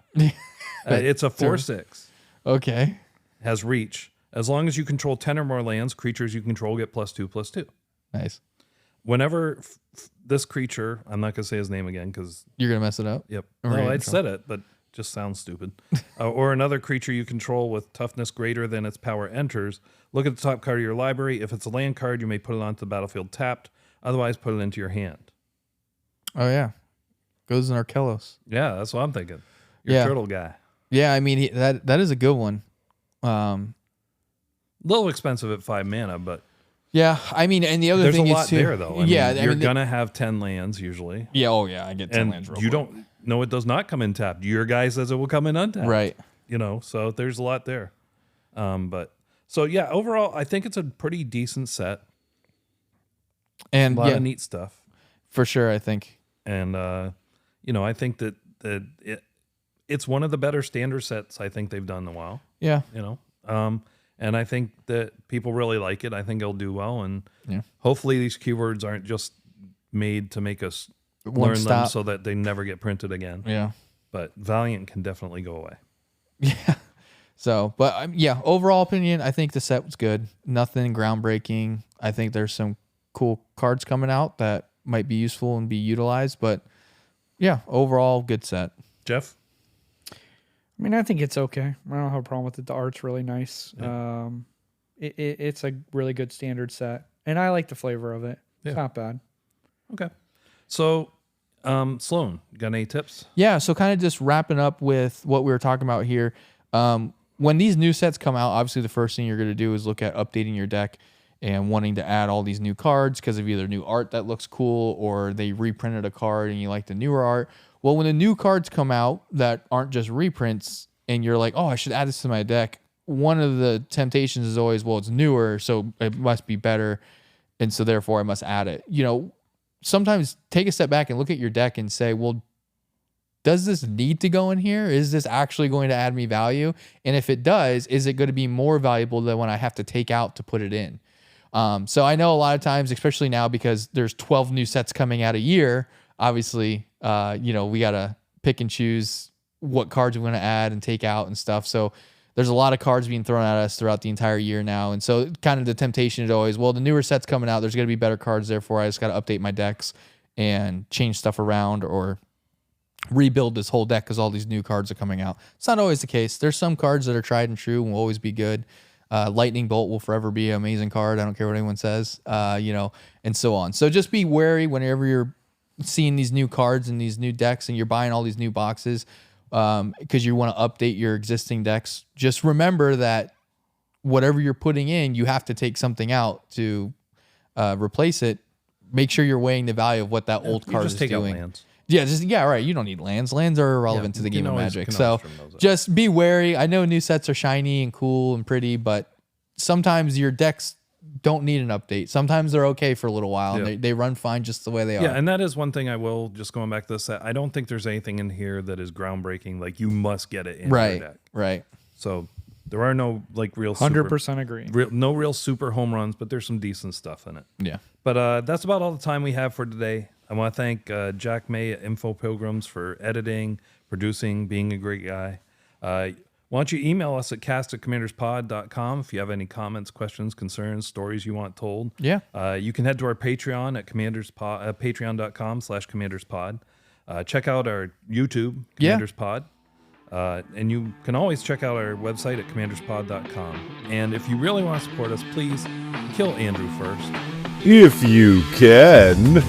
It's a 4/6. Okay. Has reach. As long as you control 10 or more lands, creatures you control get +2/+2. Nice. Whenever this creature, I'm not going to say his name again because, You're going to mess it up? yep. Or No, you're I in said it, but just sounds stupid. Or another creature you control with toughness greater than its power enters. Look at the top card of your library. If it's a land card, you may put it onto the battlefield tapped. Otherwise, put it into your hand. Oh, yeah. Goes in Arkelos. Yeah, that's what I'm thinking. You're Yeah. a turtle guy. Yeah, I mean, that is a good one. A little expensive at 5 mana, but Yeah, I mean, and the other there's a thing lot is too, there, though. yeah, You're going to have 10 lands usually. yeah, oh yeah, I get 10 And lands real you quick. don't know it does not come in tapped. Your guy says it will come in untapped. Right. You know, so there's a lot there. But so yeah, overall, I think it's a pretty decent set. And A lot yeah, of neat stuff. for sure, I think. And I think that it's one of the better standard sets I think they've done in a while. Yeah. And I think that people really like it. I think it'll do well, and Yeah. hopefully these keywords aren't just made to make us Won't learn them stop. so that they never get printed again. Yeah. But Valiant can definitely go away. Yeah. So, but yeah, overall opinion, I think the set was good. Nothing groundbreaking. I think there's some cool cards coming out that might be useful and be utilized, but yeah, overall good set. Jeff? I mean, I think it's okay. I don't have a problem with it. The art's really nice. Yeah. It's a really good standard set, and I like the flavor of it. It's Yeah. not bad. Okay. So Sloan, got any tips? Yeah, so kind of just wrapping up with what we were talking about here. When these new sets come out, obviously the first thing you're going to do is look at updating your deck and wanting to add all these new cards because of either new art that looks cool or they reprinted a card and you like the newer art. Well, when the new cards come out that aren't just reprints and you're like, oh, I should add this to my deck, one of the temptations is always, well, it's newer, so it must be better, and so therefore I must add it. Sometimes take a step back and look at your deck and say, well, does this need to go in here? Is this actually going to add me value? And if it does, is it going to be more valuable than when I have to take out to put it in? So I know a lot of times, especially now because there's 12 new sets coming out a year, obviously, we got to pick and choose what cards we're going to add and take out and stuff. So there's a lot of cards being thrown at us throughout the entire year now. And so kind of the temptation is always, well, the newer set's coming out, there's going to be better cards, therefore I just got to update my decks and change stuff around or rebuild this whole deck because all these new cards are coming out. It's not always the case. There's some cards that are tried and true and will always be good. Lightning Bolt will forever be an amazing card. I don't care what anyone says, and so on. So just be wary whenever you're seeing these new cards and these new decks and you're buying all these new boxes because you want to update your existing decks. Just remember that whatever you're putting in, you have to take something out to replace it. Make sure you're weighing the value of what that old card is doing. Out lands. Yeah, right. You don't need lands. Lands are irrelevant to the game of Magic. So those just be wary. I know new sets are shiny and cool and pretty, but sometimes your decks don't need an update. Sometimes they're okay for a little while. Yeah. And they run fine just the way they are. Yeah, and that is one thing I will, just going back to this, I don't think there's anything in here that is groundbreaking. Like, you must get it in your deck. Right. So there are no real 100% agree. No real super home runs, but there's some decent stuff in it. Yeah. But that's about all the time we have for today. I want to thank Jack May at Info Pilgrims for editing, producing, being a great guy. Why don't you email us at cast@commanderspod.com if you have any comments, questions, concerns, stories you want told. Yeah. You can head to our Patreon at patreon.com/commanderspod. Check out our YouTube, CommandersPod. And you can always check out our website at commanderspod.com. And if you really want to support us, please kill Andrew first. If you can.